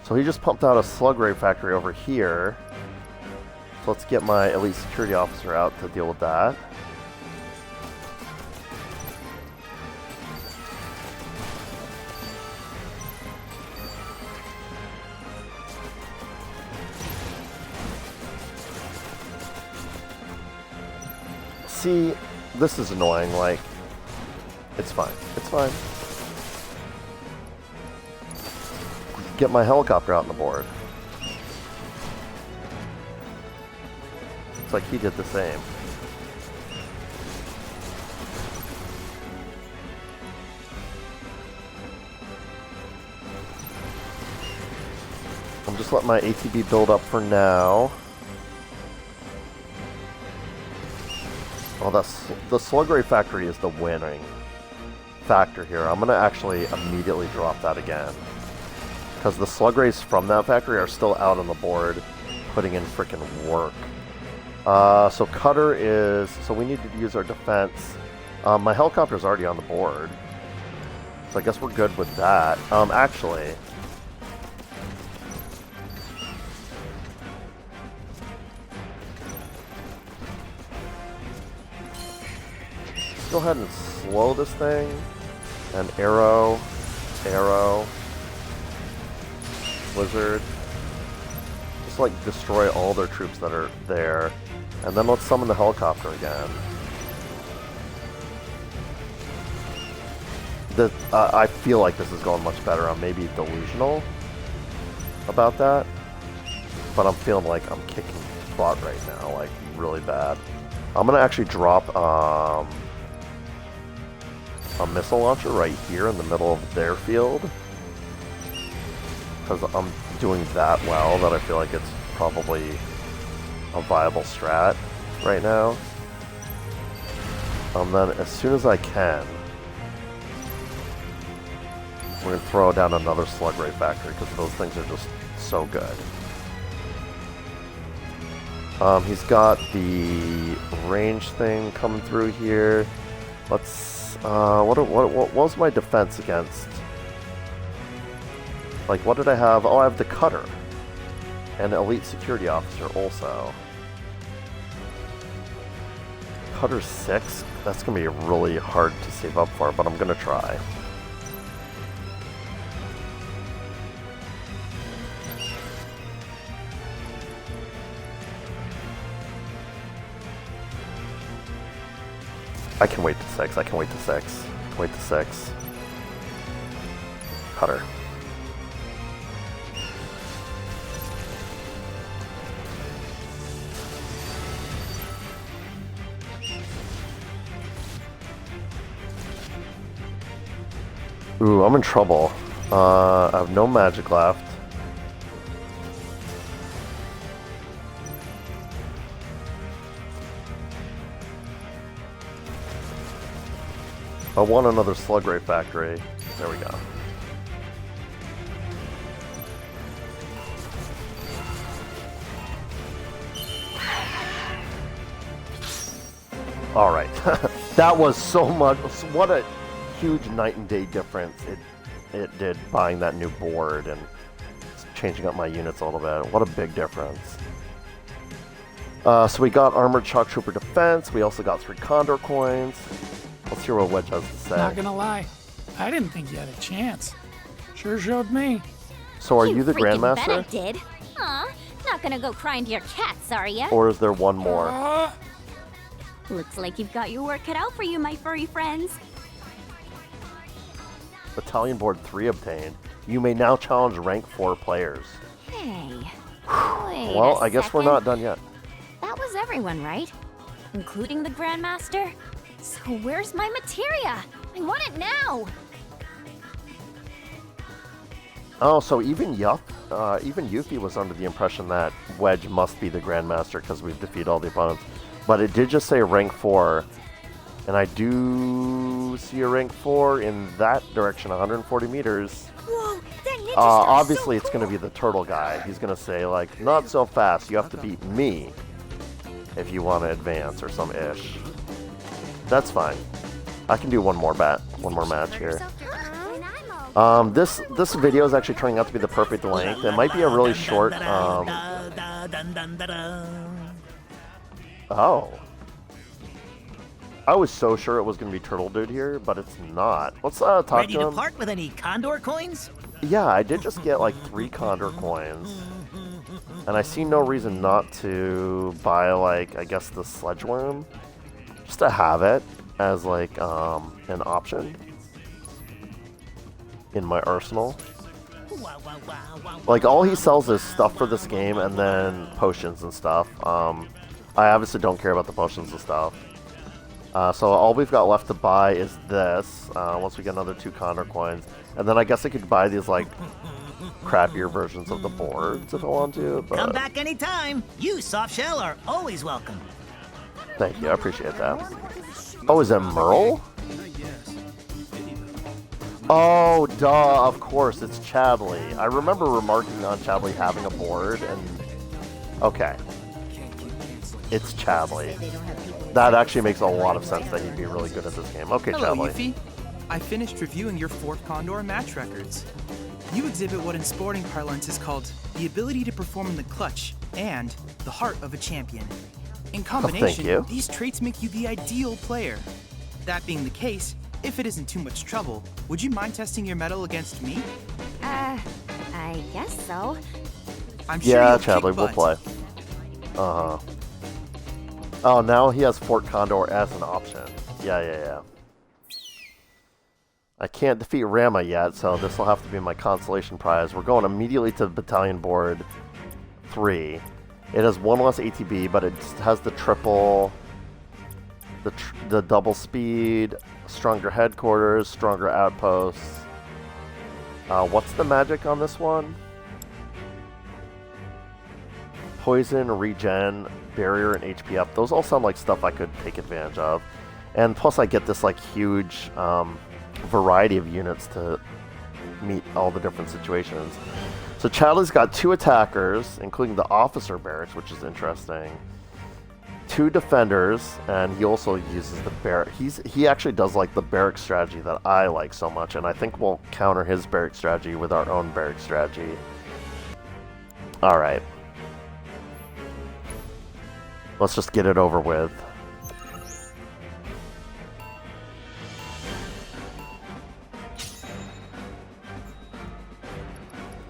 So he just pumped out a Slug Ray Factory over here. So let's get my elite security officer out to deal with that. See, this is annoying, like, it's fine, it's fine. Get my helicopter out on the board. It's like he did the same. I'm just letting my ATB build up for now. Oh, the Slug Ray Factory is the winning factor here. I'm going to actually immediately drop that again. Because the Slug Rays from that factory are still out on the board, putting in frickin' work. So Cutter is... So we need to use our defense. My helicopter's already on the board. So I guess we're good with that. Actually... go ahead and slow this thing. And arrow, arrow, blizzard. Just like destroy all their troops that are there. And then let's summon the helicopter again. I feel like this is going much better. I'm maybe delusional about that. But I'm feeling like I'm kicking butt right now, like really bad. I'm gonna actually drop a missile launcher right here in the middle of their field. Because I'm doing that well that I feel like it's probably a viable strat right now. And then as soon as I can, we're going to throw down another slug ray factory because those things are just so good. He's got the range thing coming through here. Let's what was my defense against? Like, what did I have? Oh, I have the cutter and elite security officer also. Cutter 6. That's gonna be really hard to save up for, but I'm gonna try. I can wait to 6. I can wait to 6. Wait to 6. Cutter. Ooh, I'm in trouble. I have no magic left. I want another slug ray factory. There we go. All right. That was so much. What a huge night and day difference it did buying that new board and changing up my units a little bit. What a big difference. So we got Armored Shock Trooper Defense. We also got 3 Condor coins. Let's hear what Wedge has to say. Not gonna lie, I didn't think you had a chance. Sure showed me. So are you the freaking bet I Grandmaster? did. Aw, not gonna go crying to your cats, are ya? Or is there one more? Looks like you've got your work cut out for you, my furry friends. Battalion Board 3 obtained. You may now challenge rank 4 players. Hey, wait Well, a I guess we're second. not done yet. That was everyone, right? Including the Grandmaster? So where's my materia? I want it now! Oh, so even Yuffie was under the impression that Wedge must be the Grandmaster because we've defeated all the opponents. But it did just say rank 4. And I do see a rank 4 in that direction, 140 meters. Whoa, that ninja Obviously, it's going to be the turtle guy. He's going to say, like, not so fast. You have to beat me if you want to advance or some ish. That's fine. I can do one more match here. This video is actually turning out to be the perfect length. It might be a really short. Oh. I was so sure it was going to be Turtle Dude here, but it's not. Let's talk Ready to to him. part with any Condor coins? Yeah, I did just get like 3 Condor coins. And I see no reason not to buy, like, I guess the Sledgeworm. Just to have it as, like, an option in my arsenal. Like, all he sells is stuff for this game and then potions and stuff. I obviously don't care about the potions and stuff. So all we've got left to buy is this, once we get another 2 Condor coins. And then I guess I could buy these, like, crappier versions of the boards if I want to. But Come back anytime. You, Softshell, are always welcome. thank you, I appreciate that. Oh, is it Merle? Oh, duh, of course, it's Chadley. I remember remarking on Chadley having a board, and... Okay. It's Chadley. That actually makes a lot of sense that he'd be really good at this game. Okay, Hello, Chadley. Yuffie. I finished reviewing your 4th Condor match records. You exhibit what in sporting parlance is called the ability to perform in the clutch and the heart of a champion. In combination, these traits make you the ideal player. That being the case, if it isn't too much trouble, would you mind testing your mettle against me? I guess so. I'm sure Yeah, you'll Chadley, kick we'll butt. play. Uh-huh. Oh, now he has Fort Condor as an option. Yeah. I can't defeat Rama yet, so this will have to be my consolation prize. We're going immediately to Battalion Board 3. It has one less ATB, but it has the triple, the double speed, stronger headquarters, stronger outposts. What's the magic on this one? Poison, regen, barrier, and HP up. Those all sound like stuff I could take advantage of. And plus I get this like huge variety of units to meet all the different situations. So Chadley's got 2 attackers, including the officer barracks, which is interesting. 2 defenders, and he also uses the barrack. He actually does like the barrack strategy that I like so much, and I think we'll counter his barrack strategy with our own barrack strategy. Alright. Let's just get it over with.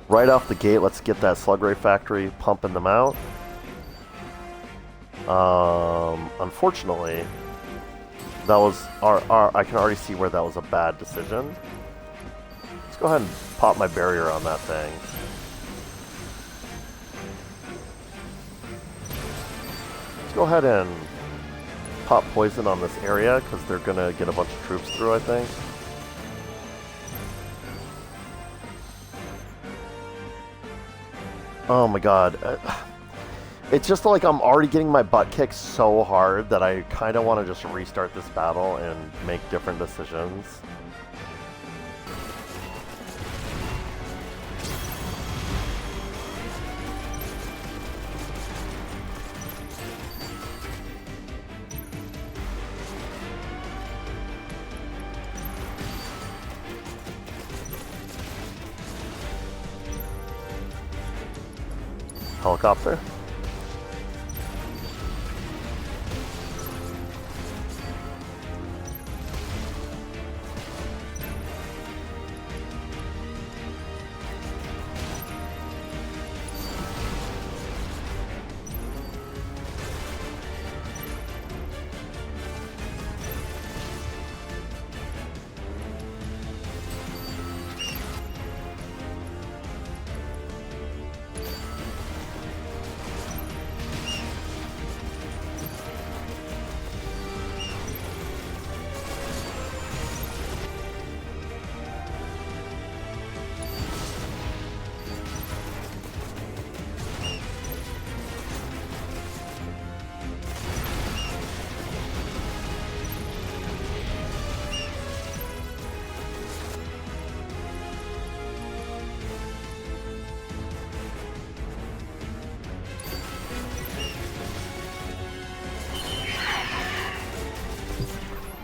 Right off the gate, let's get that Slug Ray Factory pumping them out. Unfortunately, that was I can already see where that was a bad decision. Let's go ahead and pop my barrier on that thing. Let's go ahead and pop poison on this area, because they're going to get a bunch of troops through, I think. Oh my god. It's just like I'm already getting my butt kicked so hard that I kind of want to just restart this battle and make different decisions. Helicopter.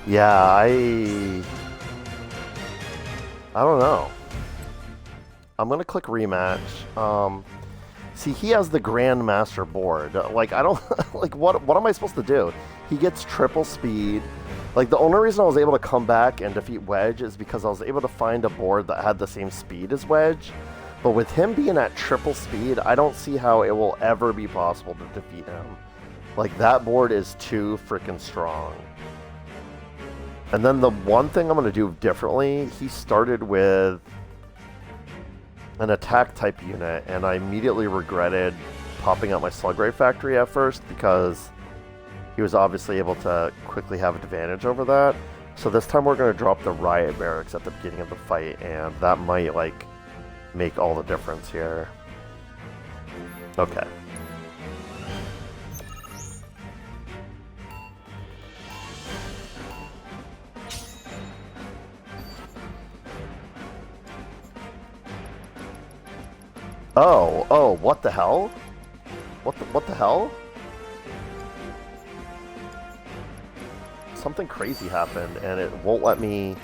Yeah, I don't know. I'm gonna click rematch. See, he has the Grandmaster board. Like, I don't like what am I supposed to do? He gets triple speed. Like, the only reason I was able to come back and defeat Wedge is because I was able to find a board that had the same speed as Wedge. But with him being at triple speed, I don't see how it will ever be possible to defeat him. Like, that board is too freaking strong. And then the one thing I'm going to do differently, he started with an attack type unit, and I immediately regretted popping out my Slug Ray Factory at first because he was obviously able to quickly have advantage over that. So this time we're going to drop the Riot Barracks at the beginning of the fight, and that might, like, make all the difference here. Okay. Oh, what the hell? What the hell? Something crazy happened, and it won't let me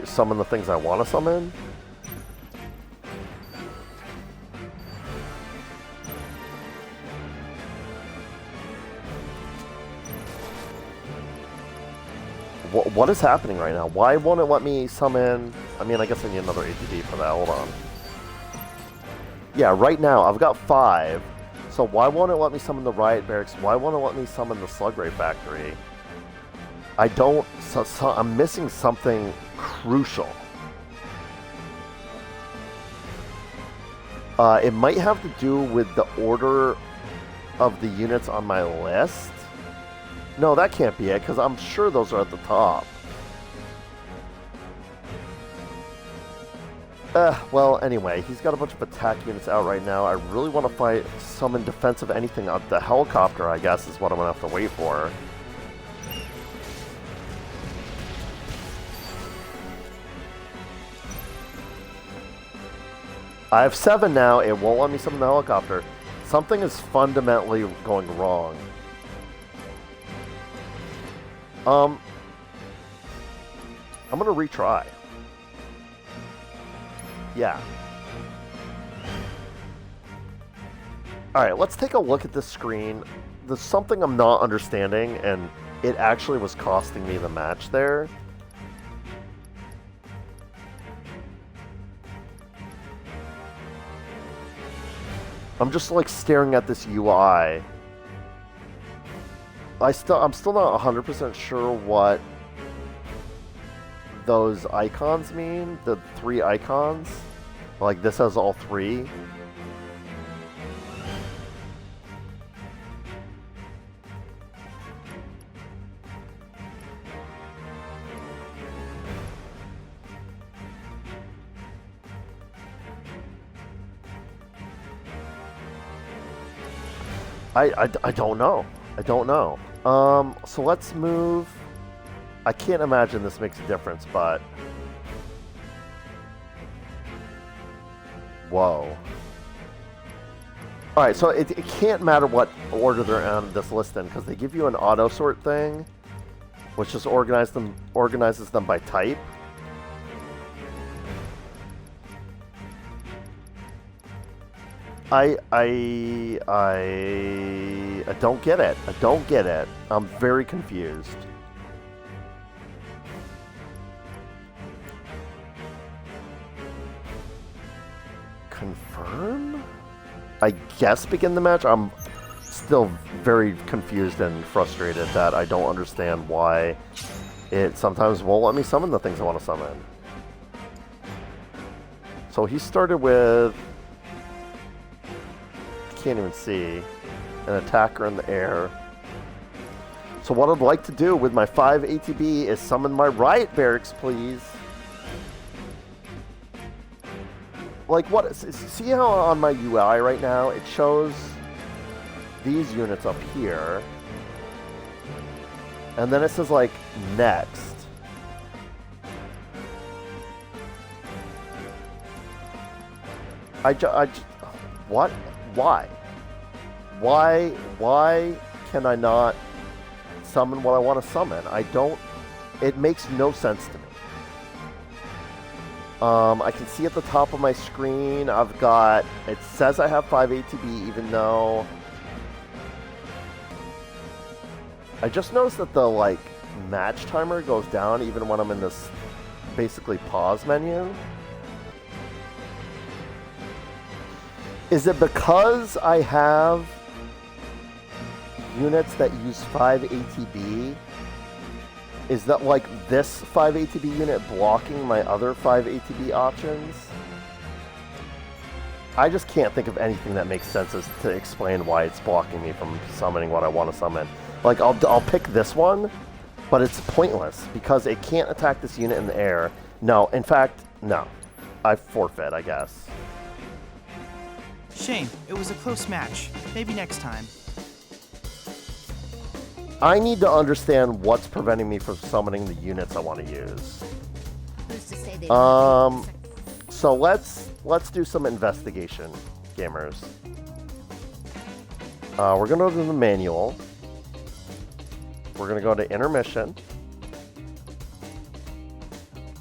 summon the things I want to summon. What is happening right now? Why won't it let me summon? I mean, I guess I need another ATB for that. Hold on. Yeah, right now I've got 5. So why won't it let me summon the Riot Barracks? Why won't it let me summon the Slug Ray Factory? I don't... I'm missing something crucial. It might have to do with the order of the units on my list. No, that can't be it, because I'm sure those are at the top. Well, anyway, he's got a bunch of attack units out right now. I really want to summon defensive anything on the helicopter, I guess, is what I'm going to have to wait for. I have 7 now. It won't let me summon the helicopter. Something is fundamentally going wrong. I'm going to retry. Yeah. Alright, let's take a look at this screen. There's something I'm not understanding, and it actually was costing me the match there. I'm just like staring at this UI. I'm still not 100% sure what those icons mean. The 3 icons. Like this has all 3. I don't know. I don't know. So let's move. I can't imagine this makes a difference, but... Whoa. Alright, so it can't matter what order they're on this list in, because they give you an auto sort thing, which just organizes them by type. I don't get it. I don't get it. I'm very confused. Confirm? I guess begin the match? I'm still very confused and frustrated that I don't understand why it sometimes won't let me summon the things I want to summon. So he started with... Can't even see an attacker in the air. So what I'd like to do with my 5 ATB is summon my Riot Barracks, please. Like what? See how on my UI right now it shows these units up here, and then it says like next. What? Why? Why can I not summon what I want to summon? It makes no sense to me. I can see at the top of my screen, it says I have 5 ATB, even though I just noticed that the, like, match timer goes down even when I'm in this, basically, pause menu. Is it because I have units that use 5 ATB? Is that like this 5 ATB unit blocking my other 5 ATB options? I just can't think of anything that makes sense as to explain why it's blocking me from summoning what I want to summon. Like, I'll pick this one, but it's pointless because it can't attack this unit in the air. No, in fact, no. I forfeit, I guess. Shame, it was a close match. Maybe next time. I need to understand what's preventing me from summoning the units I want to use. So let's do some investigation, gamers. We're gonna go to the manual. We're gonna go to intermission.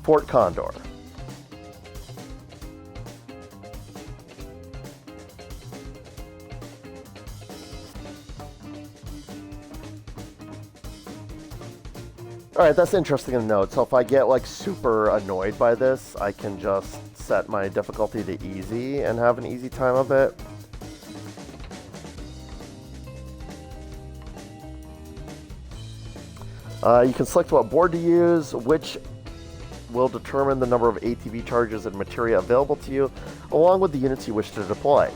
Fort Condor. Alright, that's interesting to note. So if I get like super annoyed by this, I can just set my difficulty to easy and have an easy time of it. You can select what board to use, which will determine the number of ATV charges and materia available to you, along with the units you wish to deploy.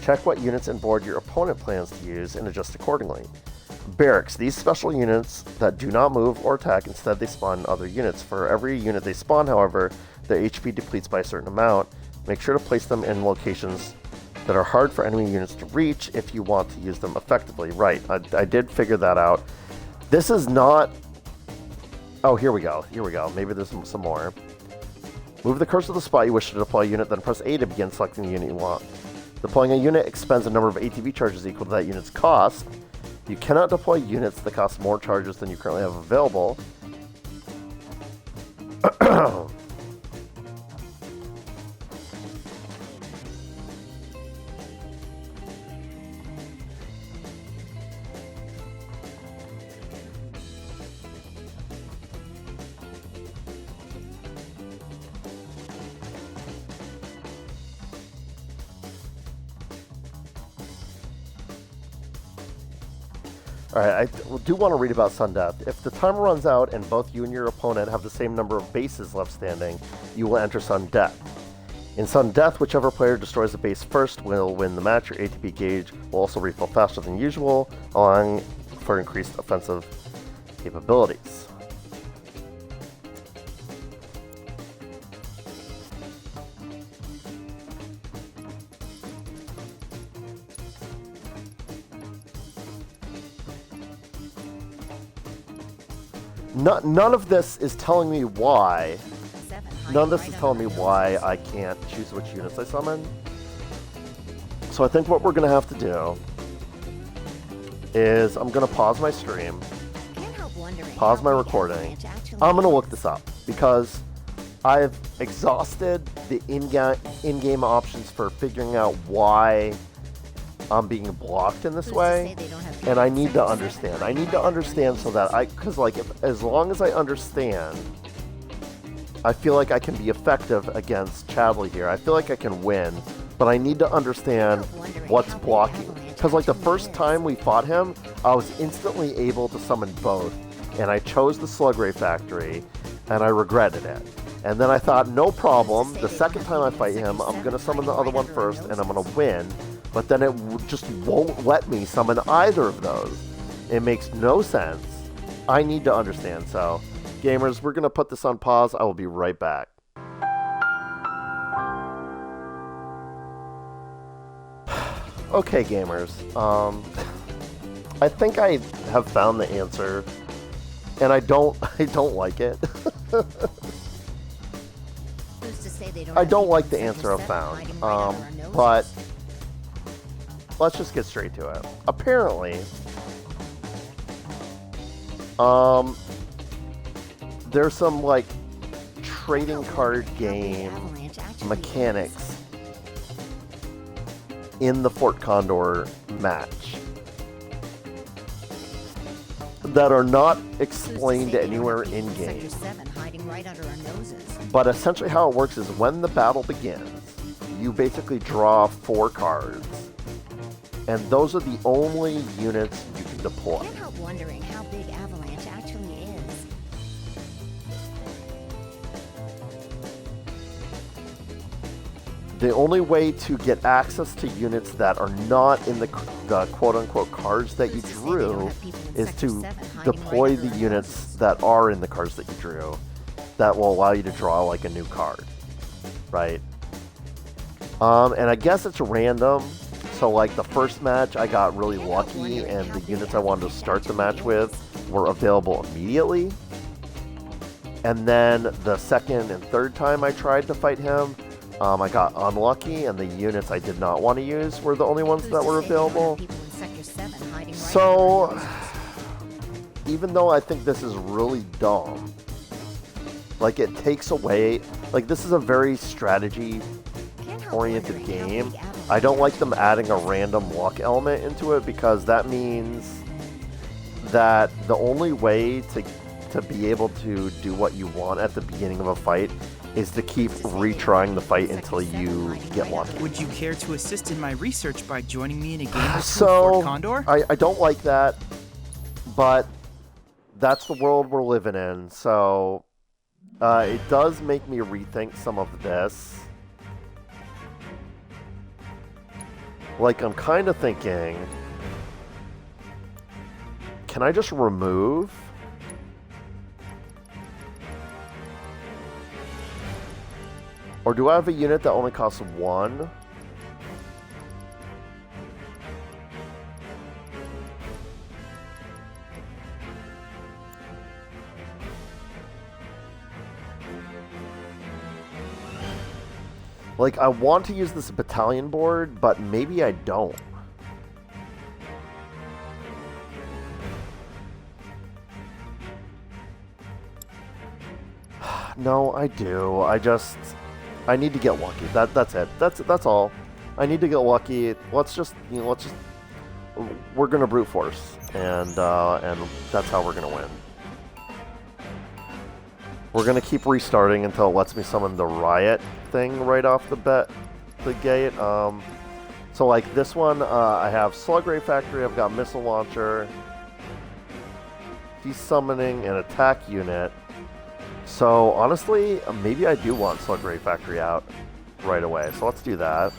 Check what units and board your opponent plans to use and adjust accordingly. Barracks. These special units that do not move or attack, instead they spawn other units. For every unit they spawn, however, their HP depletes by a certain amount. Make sure to place them in locations that are hard for enemy units to reach if you want to use them effectively. Right, I did figure that out. This is not... Oh, here we go. Here we go. Maybe there's some more. Move the cursor to the spot you wish to deploy a unit, then press A to begin selecting the unit you want. Deploying a unit expends a number of ATV charges equal to that unit's cost. You cannot deploy units that cost more charges than you currently have available. Alright, I do want to read about sudden death. If the timer runs out and both you and your opponent have the same number of bases left standing, you will enter sudden death. In sudden death, whichever player destroys the base first will win the match. Your ATP gauge will also refill faster than usual, allowing for increased offensive capabilities. None of this is telling me why. None of this is telling me why I can't choose which units I summon. So I think what we're going to have to do is I'm going to pause my stream, pause my recording. I'm going to look this up because I've exhausted the in-game options for figuring out why I'm being blocked in this way, and I need to understand. I need to understand so that because like, as long as I understand, I feel like I can be effective against Chadley here. I feel like I can win, but I need to understand what's blocking. Because like the first time we fought him, I was instantly able to summon both, and I chose the Slug Ray Factory, and I regretted it. And then I thought, no problem, the second time I fight him, I'm going to summon the other one first, and I'm going to win. But then it just won't let me summon either of those. It makes no sense. I need to understand. So, gamers, we're going to put this on pause. I will be right back. Okay, gamers. I think I have found the answer, and I don't like it. I don't like the answer I've found. But let's just get straight to it. Apparently, there's some like trading card game mechanics in the Fort Condor match that are not explained anywhere in game. But essentially how it works is when the battle begins, you basically draw 4 cards. And those are the only units you can deploy. I can't help wondering how big Avalanche actually is. The only way to get access to units that are not in the quote-unquote cards that you drew is to deploy the units that are in the cards that you drew. That will allow you to draw like a new card, right? And I guess it's random. So like the first match, I got really lucky, and the units I wanted to start the match with were available immediately. And then the second and third time I tried to fight him, I got unlucky, and the units I did not want to use were the only ones that were available. So, even though I think this is really dumb, Like, it takes away... Like, this is a very strategy-oriented game. I don't like them adding a random luck element into it because that means that the only way to be able to do what you want at the beginning of a fight is to keep retrying the fight until you get lucky. Would you care to assist in my research by joining me in a game or two with Fort Condor? I don't like that, but that's the world we're living in, so it does make me rethink some of this. Like, I'm kind of thinking, can I just remove? Or do I have a unit that only costs 1? Like, I want to use this battalion board, but maybe I don't. No, I do. I need to get lucky. That's it. That's all. I need to get lucky. Let's just we're gonna brute force, and that's how we're gonna win. We're gonna keep restarting until it lets me summon the riot thing right off the gate. So like this one, I have Slug Ray Factory. I've got missile launcher. He's summoning an attack unit. So, honestly, maybe I do want Slug Ray Factory out right away. So, let's do that.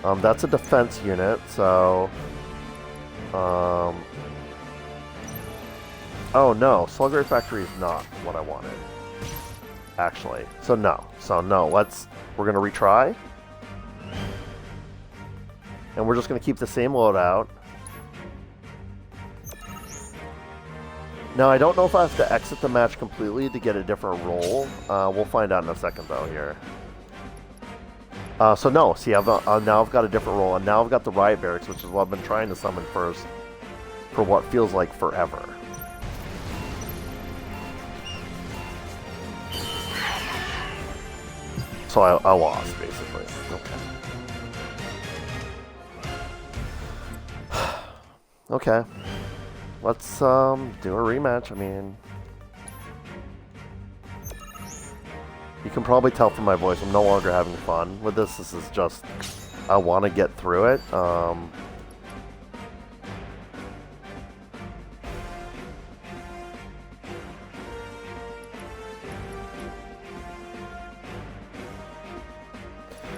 That's a defense unit, so... Oh, no. Slug Ray Factory is not what I wanted. Actually. So, no. We're going to retry. And we're just going to keep the same loadout. Now, I don't know if I have to exit the match completely to get a different roll. We'll find out in a second, though, here. So, no. See, now I've got a different roll, and now I've got the Riot Barracks, which is what I've been trying to summon first for what feels like forever. So, I lost, basically. Okay. Okay. Let's do a rematch. I mean, you can probably tell from my voice I'm no longer having fun with this. This is just, I want to get through it.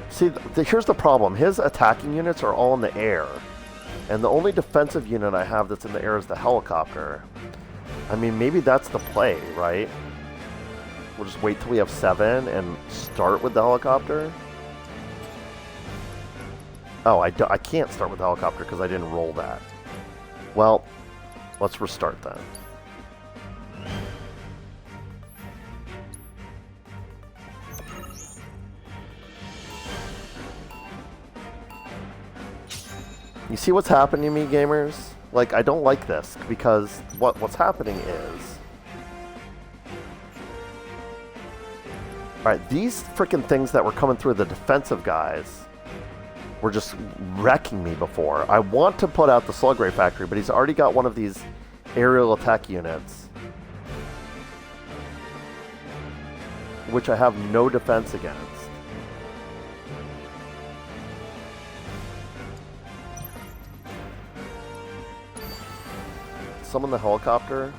See, here's the problem. His attacking units are all in the air. And the only defensive unit I have that's in the air is the helicopter. I mean, maybe that's the play, right? We'll just wait till we have 7 and start with the helicopter. Oh, I can't start with the helicopter because I didn't roll that. Well, let's restart then. You see what's happening to me, gamers? Like, I don't like this, because what's happening is... Alright, these freaking things that were coming through the defensive guys were just wrecking me before. I want to put out the Slug Ray Factory, but he's already got one of these aerial attack units, which I have no defense against. Summon the helicopter.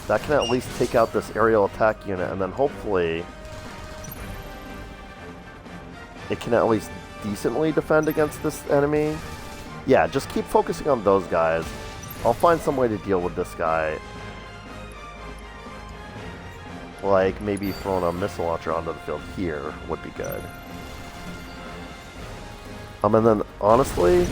That can at least take out this aerial attack unit, and then hopefully it can at least decently defend against this enemy. Yeah, just keep focusing on those guys. I'll find some way to deal with this guy. Like maybe throwing a missile launcher onto the field here would be good. And then honestly,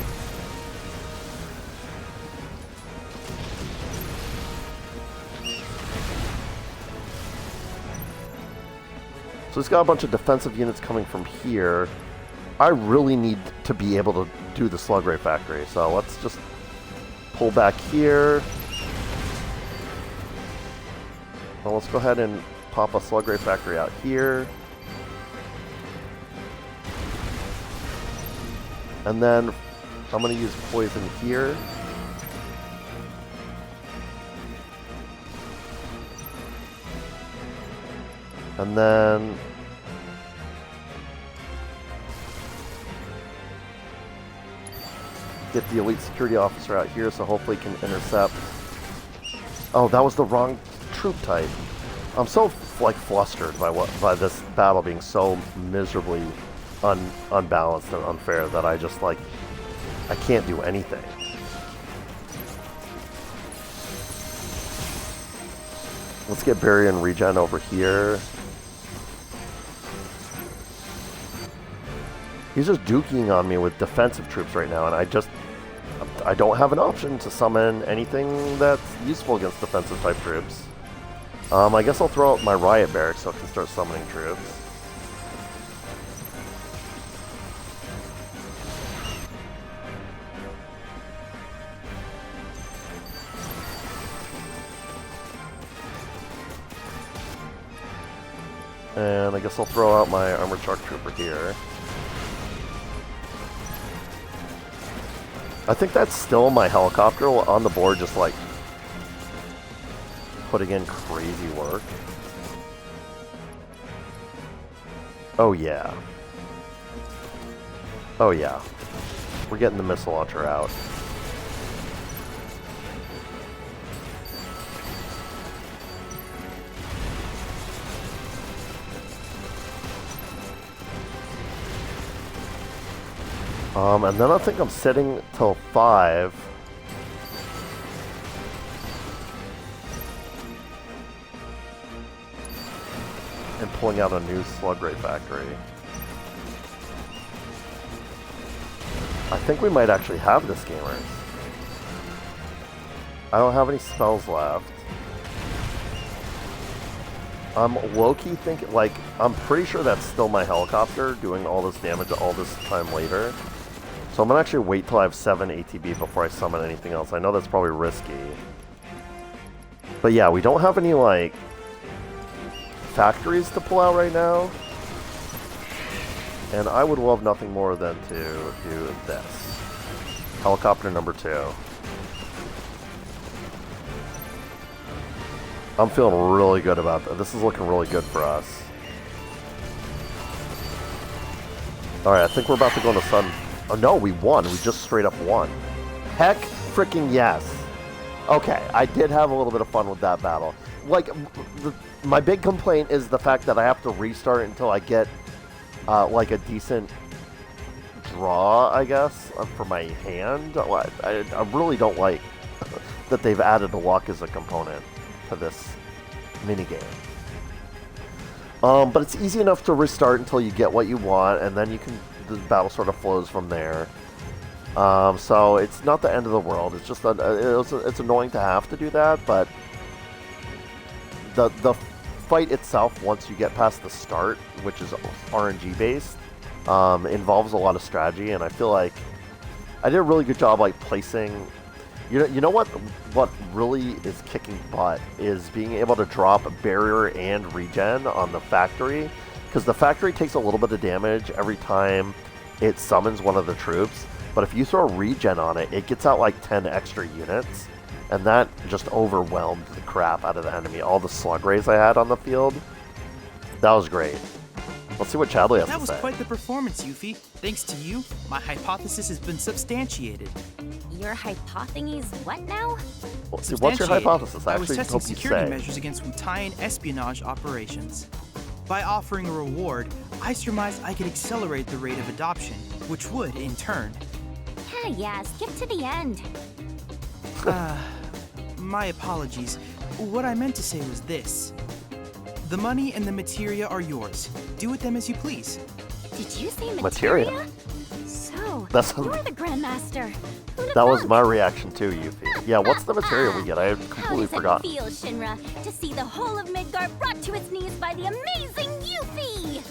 so he's got a bunch of defensive units coming from here. I really need to be able to do the Slug Ray Factory, so let's just pull back here. Well, let's go ahead and pop a Slug Ray Factory out here. And then I'm going to use poison here. And then get the elite security officer out here, so hopefully can intercept. Oh, that was the wrong troop type. I'm so like flustered by this battle being so miserably unbalanced and unfair that I just like I can't do anything. Let's get barrier and regen over here. He's just duking on me with defensive troops right now, and I don't have an option to summon anything that's useful against defensive type troops. I guess I'll throw out my riot barracks so I can start summoning troops. And I guess I'll throw out my armored shark trooper here. I think that's still my helicopter on the board, just like putting in crazy work. Oh yeah. Oh yeah. We're getting the missile launcher out. And then I think I'm sitting till 5. And pulling out a new Slug Ray Factory. I think we might actually have this, gamers. I don't have any spells left. I'm low-key thinking, like, I'm pretty sure that's still my helicopter doing all this damage all this time later. So I'm going to actually wait till I have 7 ATB before I summon anything else. I know that's probably risky. But yeah, we don't have any, like, factories to pull out right now. And I would love nothing more than to do this. Helicopter number 2. I'm feeling really good about that. This is looking really good for us. Alright, I think we're about to go into Sun... Oh no, we won. We just straight up won. Heck freaking yes. Okay, I did have a little bit of fun with that battle. Like, my big complaint is the fact that I have to restart until I get, like, a decent draw, I guess, for my hand. I really don't like that they've added luck as a component to this minigame. But it's easy enough to restart until you get what you want, and then you can... the battle sort of flows from there. So it's not the end of the world. It's just it's annoying to have to do that, but the fight itself, once you get past the start, which is RNG based, involves a lot of strategy, and I feel like I did a really good job like placing. You know what really is kicking butt is being able to drop barrier and regen on the factory. Because the factory takes a little bit of damage every time it summons one of the troops. But if you throw regen on it, it gets out like 10 extra units. And that just overwhelmed the crap out of the enemy. All the slug rays I had on the field. That was great. Let's see what Chadley has to say. That was quite the performance, Yuffie. Thanks to you, my hypothesis has been substantiated. Your hypotheses what now? Well, see, what's your hypothesis? I was actually testing hope you security say. measures against Wutayan espionage operations. By offering a reward, I surmised I could accelerate the rate of adoption, which would, in turn... Yeah, skip to the end. My apologies. What I meant to say was this. The money and the materia are yours. Do with them as you please. Did you say Materia? materia? So, That's you're the Grandmaster. That was my reaction too, Yuffie. Yeah, what's the material we get? I had completely forgotten. How does it feel, Shinra, to see the whole of Midgard brought to its knees by the amazing Yuffie?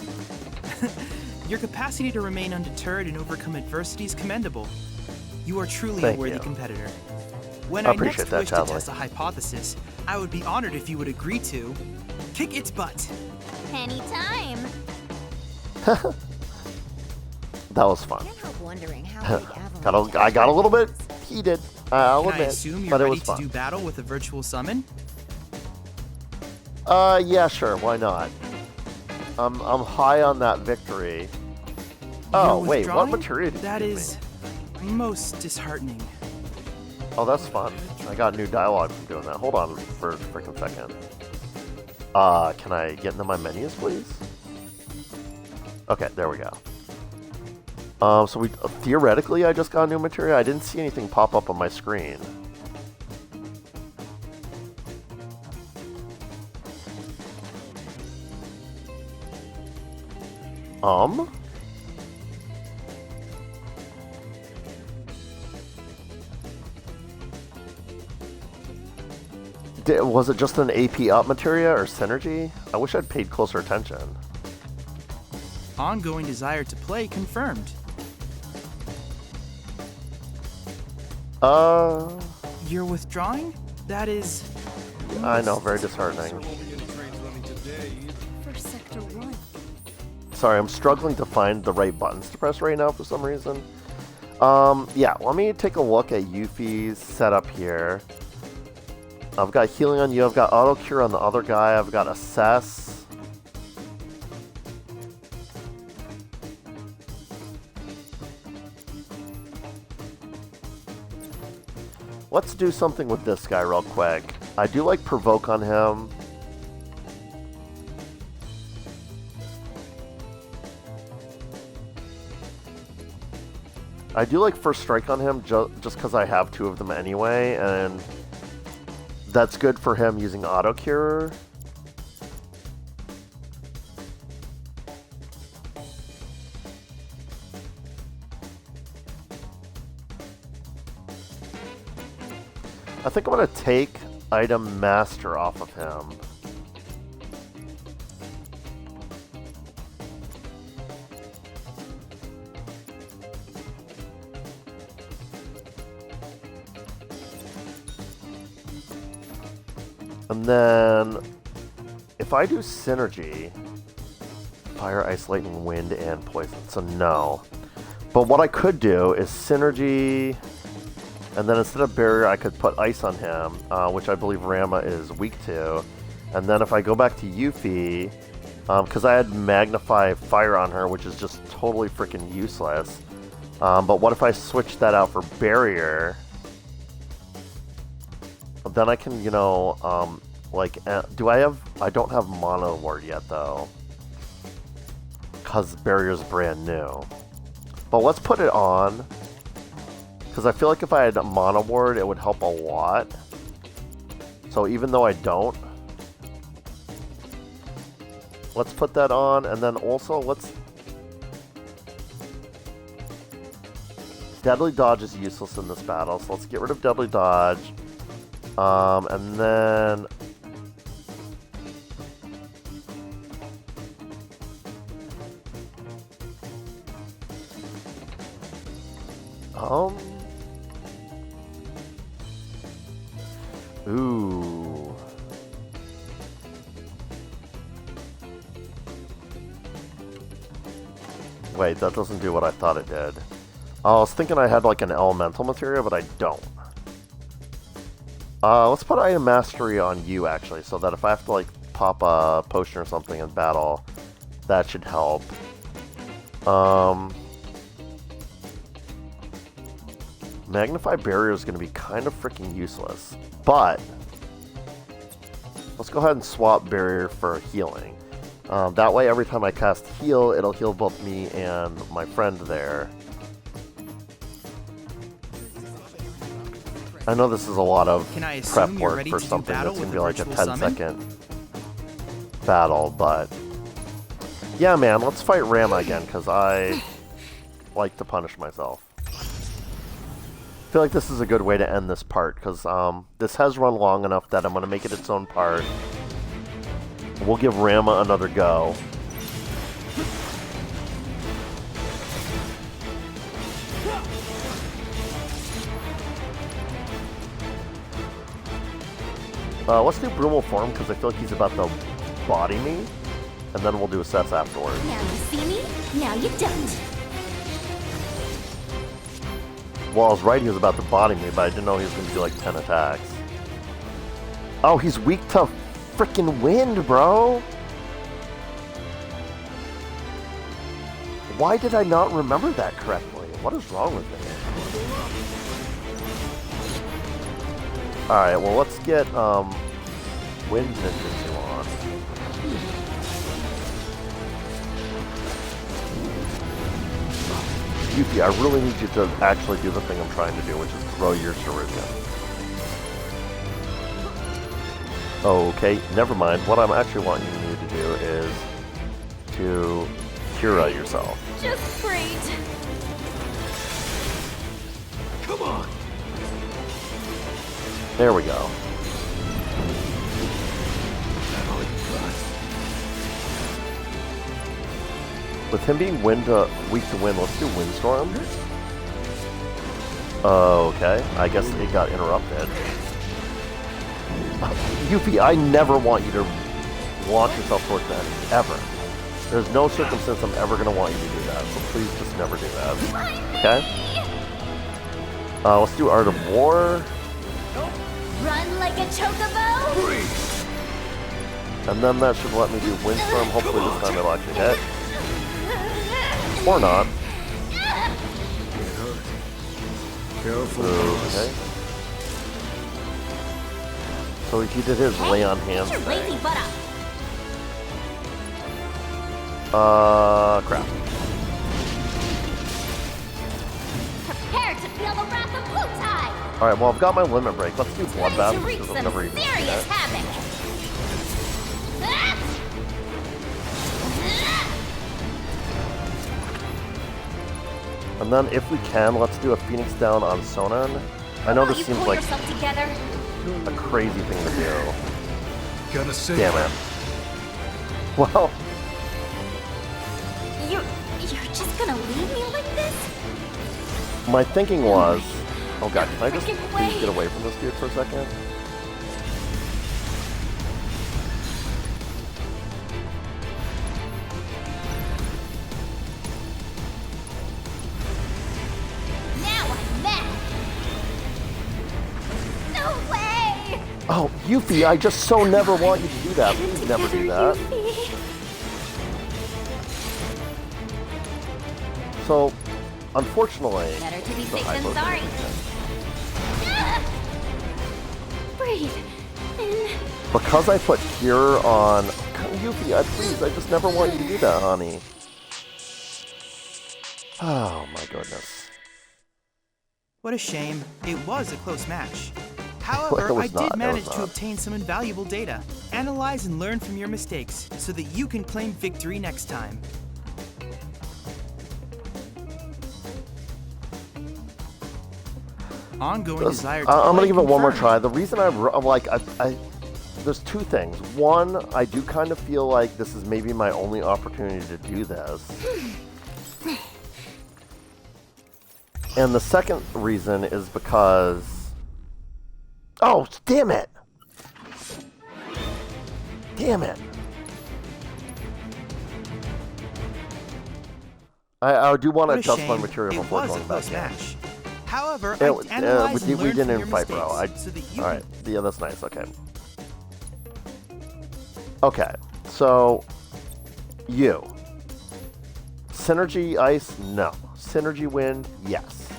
Your capacity to remain undeterred and overcome adversity is commendable. You are truly Thank a worthy you. competitor. When I I appreciate next that, wish to Chadley. test a hypothesis, I would be honored if you would agree to kick its butt. Anytime. That was fun. Can't help wondering how big Avalanche I got a little bit heated, I'll Can I admit, assume you're but it ready was to fun. do battle with a virtual summon? Yeah, sure, why not? I'm high on that victory. Oh, You're wait, what withdrawing? materia did That you give is me? most disheartening. Oh, that's fun. I got new dialogue from doing that. Hold on for a freaking second. Can I get into my menus, please? Okay, there we go. So we theoretically, I just got new material. I didn't see anything pop up on my screen. Was it just an AP up materia or synergy? I wish I'd paid closer attention. Ongoing desire to play confirmed. You're withdrawing? That is... I know, very disheartening. for Sector 1. Sorry, I'm struggling to find the right buttons to press right now for some reason. Yeah, let me take a look at Yuffie's setup here. I've got healing on you, I've got auto cure on the other guy, I've got assess. Let's do something with this guy real quick. I do like provoke on him. I do like first strike on him just because I have two of them anyway, and that's good for him using auto cure. I think I'm going to take item master off of him. And then, if I do synergy, fire, ice, lightning, wind, and poison, so no. But what I could do is synergy, and then instead of barrier, I could put ice on him, which I believe Rama is weak to. And then if I go back to Yuffie, because I had magnify fire on her, which is just totally freaking useless. But what if I switch that out for barrier? Then I can, you know, do I have... I don't have Mono Ward yet, though. Because Barrier's brand new. But let's put it on. Because I feel like if I had a Mono Ward, it would help a lot. So even though I don't... Let's put that on, and then also let's... Deadly Dodge is useless in this battle, so let's get rid of Deadly Dodge. And then... Ooh. Wait, that doesn't do what I thought it did. I was thinking I had like an elemental material, but I don't. Let's put item mastery on you, actually, so that if I have to, like, pop a potion or something in battle, that should help. Magnify barrier is going to be kind of freaking useless, but let's go ahead and swap barrier for healing. That way, every time I cast heal, it'll heal both me and my friend there. I know this is a lot of prep work for something that's going to be like a 10-second battle, but yeah, man, let's fight Rama again, because I like to punish myself. I feel like this is a good way to end this part, because this has run long enough that I'm going to make it its own part. We'll give Rama another go. Let's do Brumal Form, because I feel like he's about to body me. And then we'll do assess afterwards. Now you see me, now you don't. Well, I was right, he was about to body me, but I didn't know he was going to do like 10 attacks. Oh, he's weak to freaking wind, bro! Why did I not remember that correctly? What is wrong with me? Alright, well, let's get wind ninjutsu on. Yuffie, I really need you to actually do the thing I'm trying to do, which is throw your shuriken. Okay, never mind. What I'm actually wanting you to do is to Cura yourself. Just great. Come on! There we go. With him being weak to wind, let's do Windstorm. Okay, I guess it got interrupted. Yuffie, I never want you to launch yourself towards the enemy, ever. There's no circumstance I'm ever going to want you to do that, so please just never do that. Okay? Let's do Art of War. Run like a chocobo. And then that should let me do Windstorm. Hopefully this time it'll actually hit. Or not. Careful. Okay. So he did his lay on hands Get your lazy thing. butt up. Crap. Prepare to feel the wrath of Wutai. Alright, well I've got my limit break. Let's do Ready Bloodbath to wreak because some I've never even seen serious it. havoc. And then if we can, let's do a Phoenix down on Sonnen. I know this You seems pull like yourself together. a crazy thing to do. Gotta say, Damn it. Well, You're just gonna leave me like this? my thinking was... Oh god, can I just Freaking please way. get away from this dude for a second? Now I'm mad. No way! Oh, Yuffie, I just so never want you to do that. Please never do that. So, unfortunately... Better to be the safe high than low sorry. Breathe in. Because I put Cure on... Yuffie, please, I just never want you to do that, honey. Oh my goodness. What a shame. It was a close match. It However, was I did not, it manage was to not. obtain some invaluable data. Analyze and learn from your mistakes so that you can claim victory next time. Ongoing desire to I'm gonna play give it one more confirmed. try. The reason I'm like, there's two things. One, I do kind of feel like this is maybe my only opportunity to do this. And the second reason is because... Oh, damn it! Damn it! I do want to What a adjust my shame. material It before was a going close back in. match. However, Yeah, I analyzed we and learned didn't from your fight, bro. mistakes so that you Alright, yeah, that's nice, okay. Okay, so... You. Synergy Ice? No. Synergy Wind? Yes.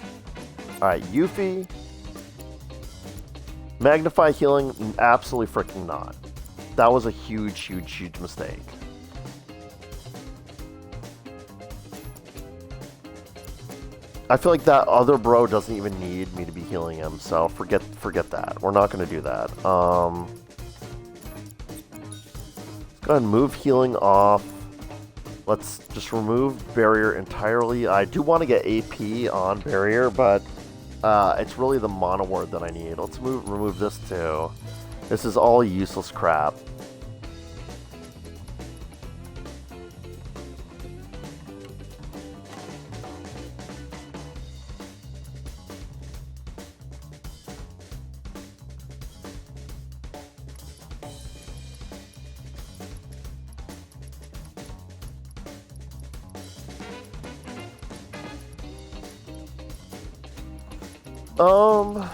Alright, Yuffie. Magnify Healing? Absolutely freaking not. That was a huge, huge, huge mistake. I feel like that other bro doesn't even need me to be healing him, so forget that. We're not going to do that. Let's go ahead and move healing off. Let's just remove barrier entirely. I do want to get AP on barrier, but it's really the mono word that I need. Let's remove this too. This is all useless crap. I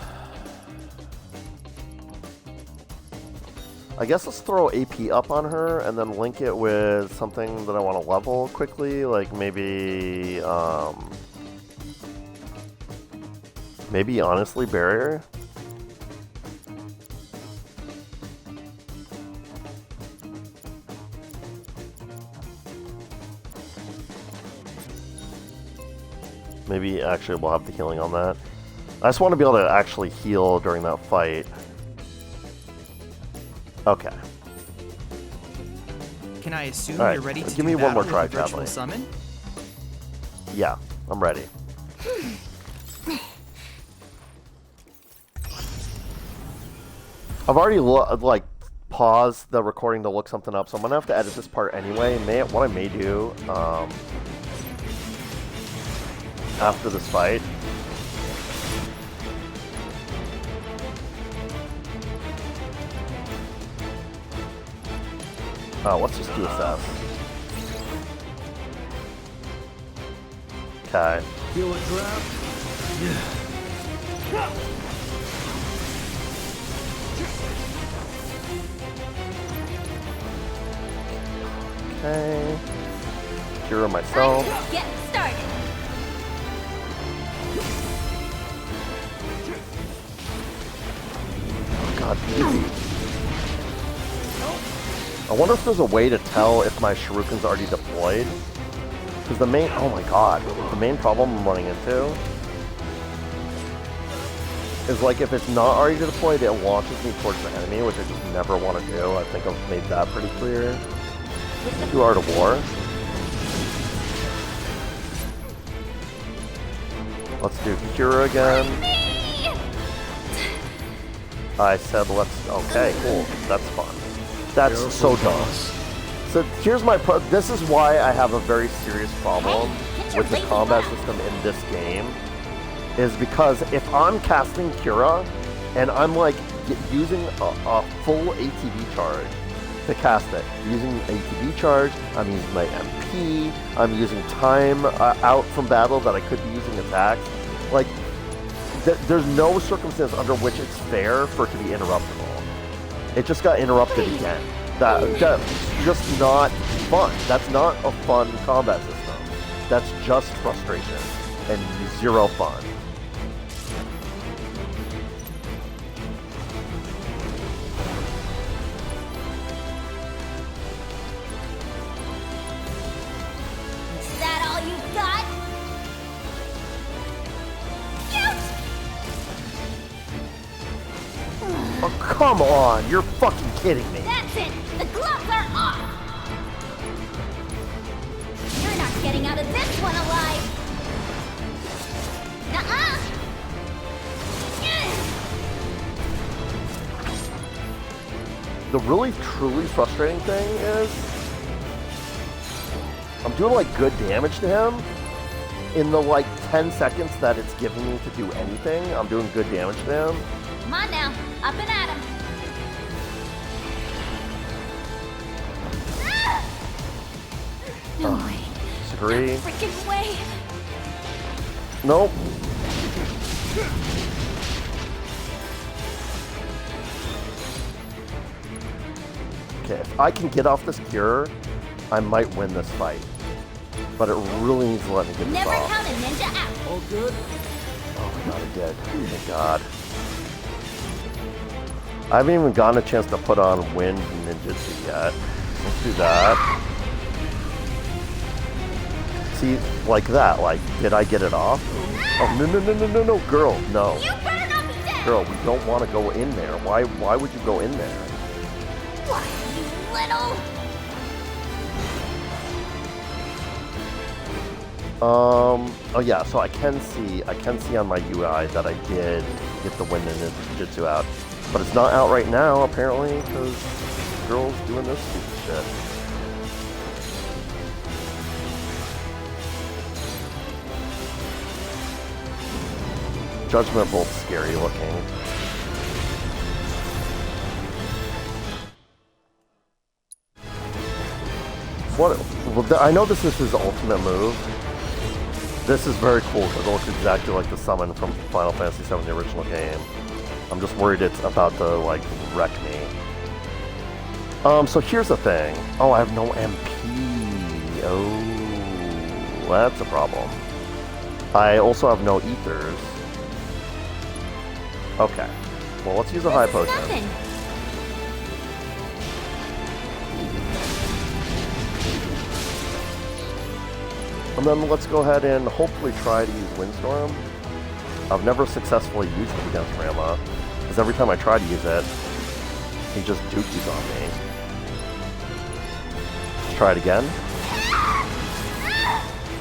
guess let's throw AP up on her and then link it with something that I want to level quickly, like maybe honestly barrier. Maybe actually we'll have the healing on that. I just want to be able to actually heal during that fight. Okay. Can I assume All right, you're ready to give me do one more battle try, with the virtual Chadley. summon? Yeah, I'm ready. I've already like paused the recording to look something up, so I'm gonna have to edit this part anyway. What I may do after this fight. Oh, let's just do assess. Okay. Feel a trap? Yeah. Okay. Cure myself. Get started. Oh god, easy. I wonder if there's a way to tell if my shuriken's already deployed. Because the main, oh my god, the main problem I'm running into is like if it's not already deployed, it launches me towards the enemy, which I just never want to do. I think I've made that pretty clear. Do Art of War. Let's do Cure again. I said let's, okay, cool, that's fun. That's so dumb. So here's my this is why I have a very serious problem with the combat system in this game, is because if I'm casting Cura and I'm like using a full ATB charge to cast it, using ATB charge, I'm using my MP, I'm using time out from battle that I could be using attacks, like there's no circumstance under which it's fair for it to be interruptible. It just got interrupted again. That's just not fun. That's not a fun combat system. That's just frustration and zero fun. Is that all you got? Oh, come on! You're fucking kidding me. That's it! The gloves are off! You're not getting out of this one alive! Nuh-uh! The really, truly frustrating thing is I'm doing like good damage to him. In the like 10 seconds that it's giving me to do anything, I'm doing good damage to him. Come on now, up and at him! No way. Disagree. No freaking way! Nope. Okay, if I can get off this cure, I might win this fight. But it really needs to let me get this Never off. count a ninja out! All good? Oh my god, it did. Thank god. I haven't even gotten a chance to put on Wind Ninjutsu yet. Let's do that. See, like that. Like, did I get it off? Oh, no, girl, no. You better not be dead! Girl, we don't want to go in there. Why would you go in there? What, you little... Oh yeah, so I can see on my UI that I did get the Wind Ninjutsu out. But it's not out right now, apparently, because girl's doing this stupid shit. Judgment Bolt's scary looking. What? Well, I know this is his ultimate move. This is very cool because it looks exactly like the summon from Final Fantasy VII, the original game. I'm just worried it's about to, like, wreck me. So here's the thing. Oh, I have no MP. Oh, that's a problem. I also have no ethers. Okay. Well, let's use a high potion. Nothing. And then let's go ahead and hopefully try to use Windstorm. I've never successfully used it against Rama, because every time I try to use it, he just dookies on me. Let's try it again.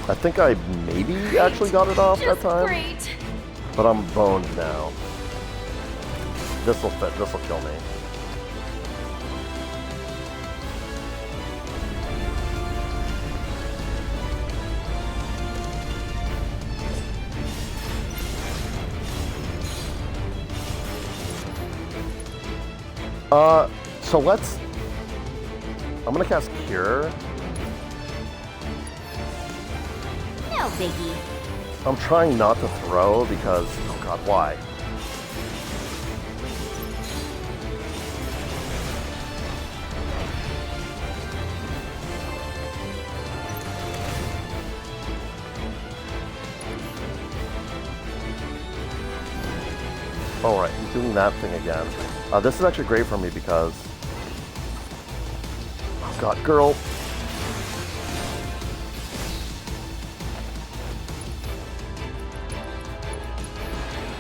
I think I maybe actually got it off that time. Great. But I'm boned now. This'll fit, this'll kill me. So let's... I'm gonna cast Cure. No biggie. I'm trying not to throw because... Oh god, why? Alright, he's doing that thing again. This is actually great for me because... Oh god, girl!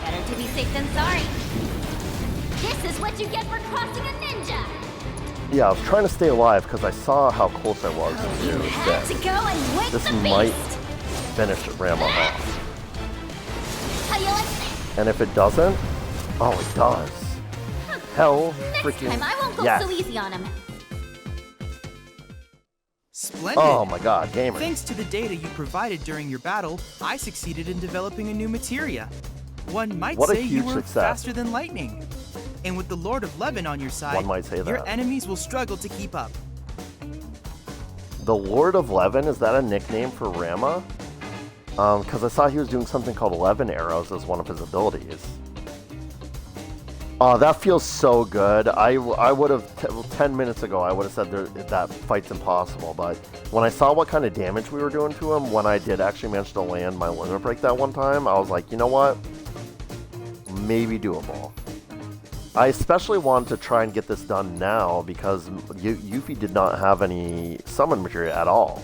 Better to be safe than sorry. This is what you get for crossing a ninja. Yeah, I was trying to stay alive because I saw how close I was to You had to death. go and wake This the might beast. finish Rama off. How you like this? And if it doesn't... Oh, it does. Hell Next freaking... time I won't go yes. so easy on him. Splendid! Oh my god, gamer. Thanks to the data you provided during your battle, I succeeded in developing a new materia. One might What a say you huge were success. faster than lightning. And with the Lord of Levin on your side, One might say your that. enemies will struggle to keep up. The Lord of Levin, is that a nickname for Rama? Because I saw he was doing something called 11 arrows as one of his abilities. Oh, that feels so good. I would have, 10 minutes ago, I would have said that fight's impossible, but when I saw what kind of damage we were doing to him, when I did actually manage to land my limit break that one time, I was like, you know what? Maybe doable. I especially wanted to try and get this done now because Yuffie did not have any summon material at all.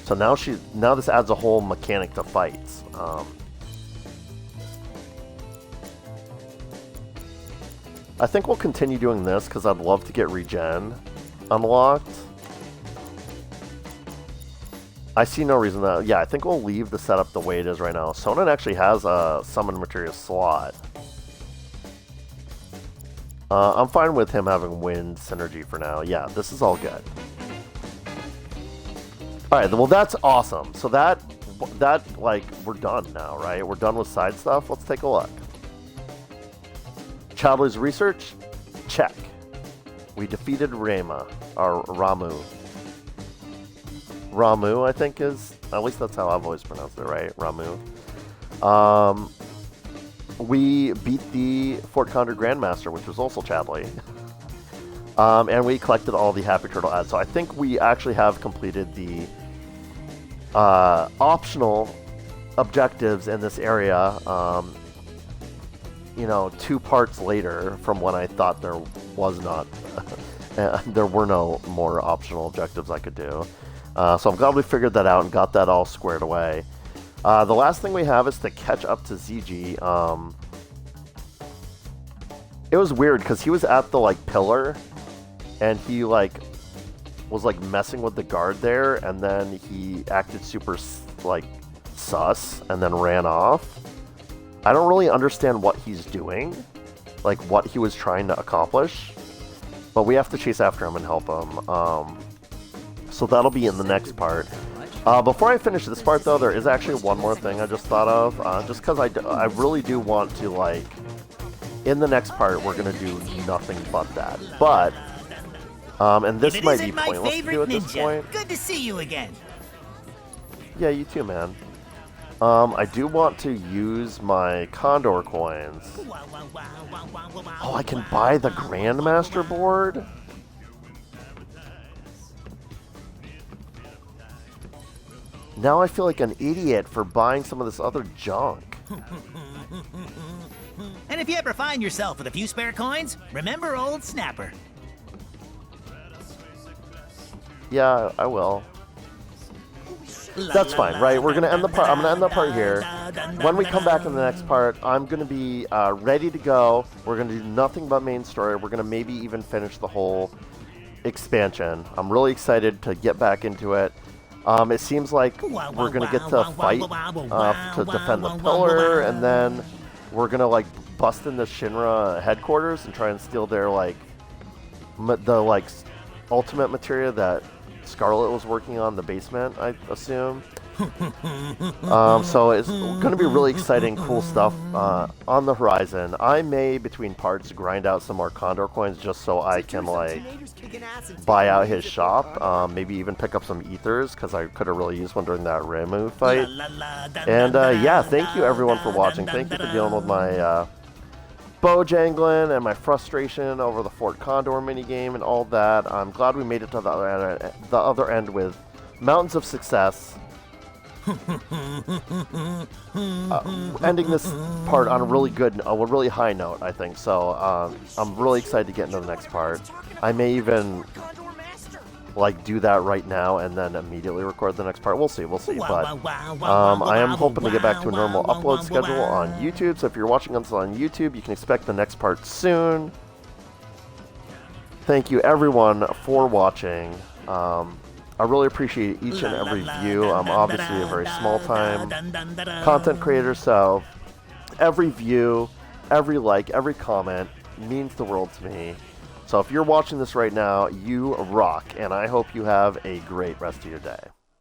So now this adds a whole mechanic to fights. I think we'll continue doing this because I'd love to get regen unlocked. I see no reason that... Yeah, I think we'll leave the setup the way it is right now. Sonnen actually has a summon material slot. I'm fine with him having wind synergy for now. Yeah, this is all good. Alright, well that's awesome. So that, like, we're done now, right? We're done with side stuff. Let's take a look. Childless research? Check. We defeated Rama, or Ramu. Ramu, I think is, at least that's how I've always pronounced it, right? Ramu. We beat the Fort Condor Grandmaster, which was also Chadley. And we collected all the Happy Turtle ads. So I think we actually have completed the optional objectives in this area. You know, 2 parts later from when I thought there was not, there were no more optional objectives I could do. So I'm glad we figured that out and got that all squared away. The last thing we have is to catch up to ZG. It was weird because he was at the like pillar and he like was like messing with the guard there, and then he acted super like sus and then ran off. I don't really understand what he's doing, like what he was trying to accomplish, but we have to chase after him and help him. So that'll be in the next part. Before I finish this part though, there is actually one more thing I just thought of, just because I really do want to, like, in the next part we're going to do nothing but that. But, and this might be pointless to do at this point. Good to see you again. Yeah, you too, man. I do want to use my Condor coins. Oh, I can buy the Grandmaster board? Now I feel like an idiot for buying some of this other junk. And if you ever find yourself with a few spare coins, remember old Snapper. Yeah, I will. That's fine, right? We're gonna end the part. I'm gonna end the part here. When we come back in the next part, I'm gonna be ready to go. We're gonna do nothing but main story. We're gonna maybe even finish the whole expansion. I'm really excited to get back into it. It seems like we're gonna get to fight to defend the pillar, and then we're gonna like bust into Shinra headquarters and try and steal their like the ultimate materia that Scarlet was working on in the basement, I assume. So it's going to be really exciting, cool stuff on the horizon. I may, between parts, grind out some more Condor coins just so I can like buy out his shop. Maybe even pick up some ethers because I could have really used one during that Remu fight. And yeah, thank you everyone for watching. Thank you for dealing with my bojangling and my frustration over the Fort Condor minigame and all that. I'm glad we made it to the other end with mountains of success. Ending this part on a really high note, I think. So I'm really excited to get into the next part. I may even like do that right now and then immediately record the next part. We'll see. But I am hoping to get back to a normal upload schedule on YouTube. So if you're watching us on YouTube, you can expect the next part soon. Thank you everyone for watching. I really appreciate each and every view. I'm obviously a very small-time content creator, so every view, every like, every comment means the world to me. So if you're watching this right now, you rock, and I hope you have a great rest of your day.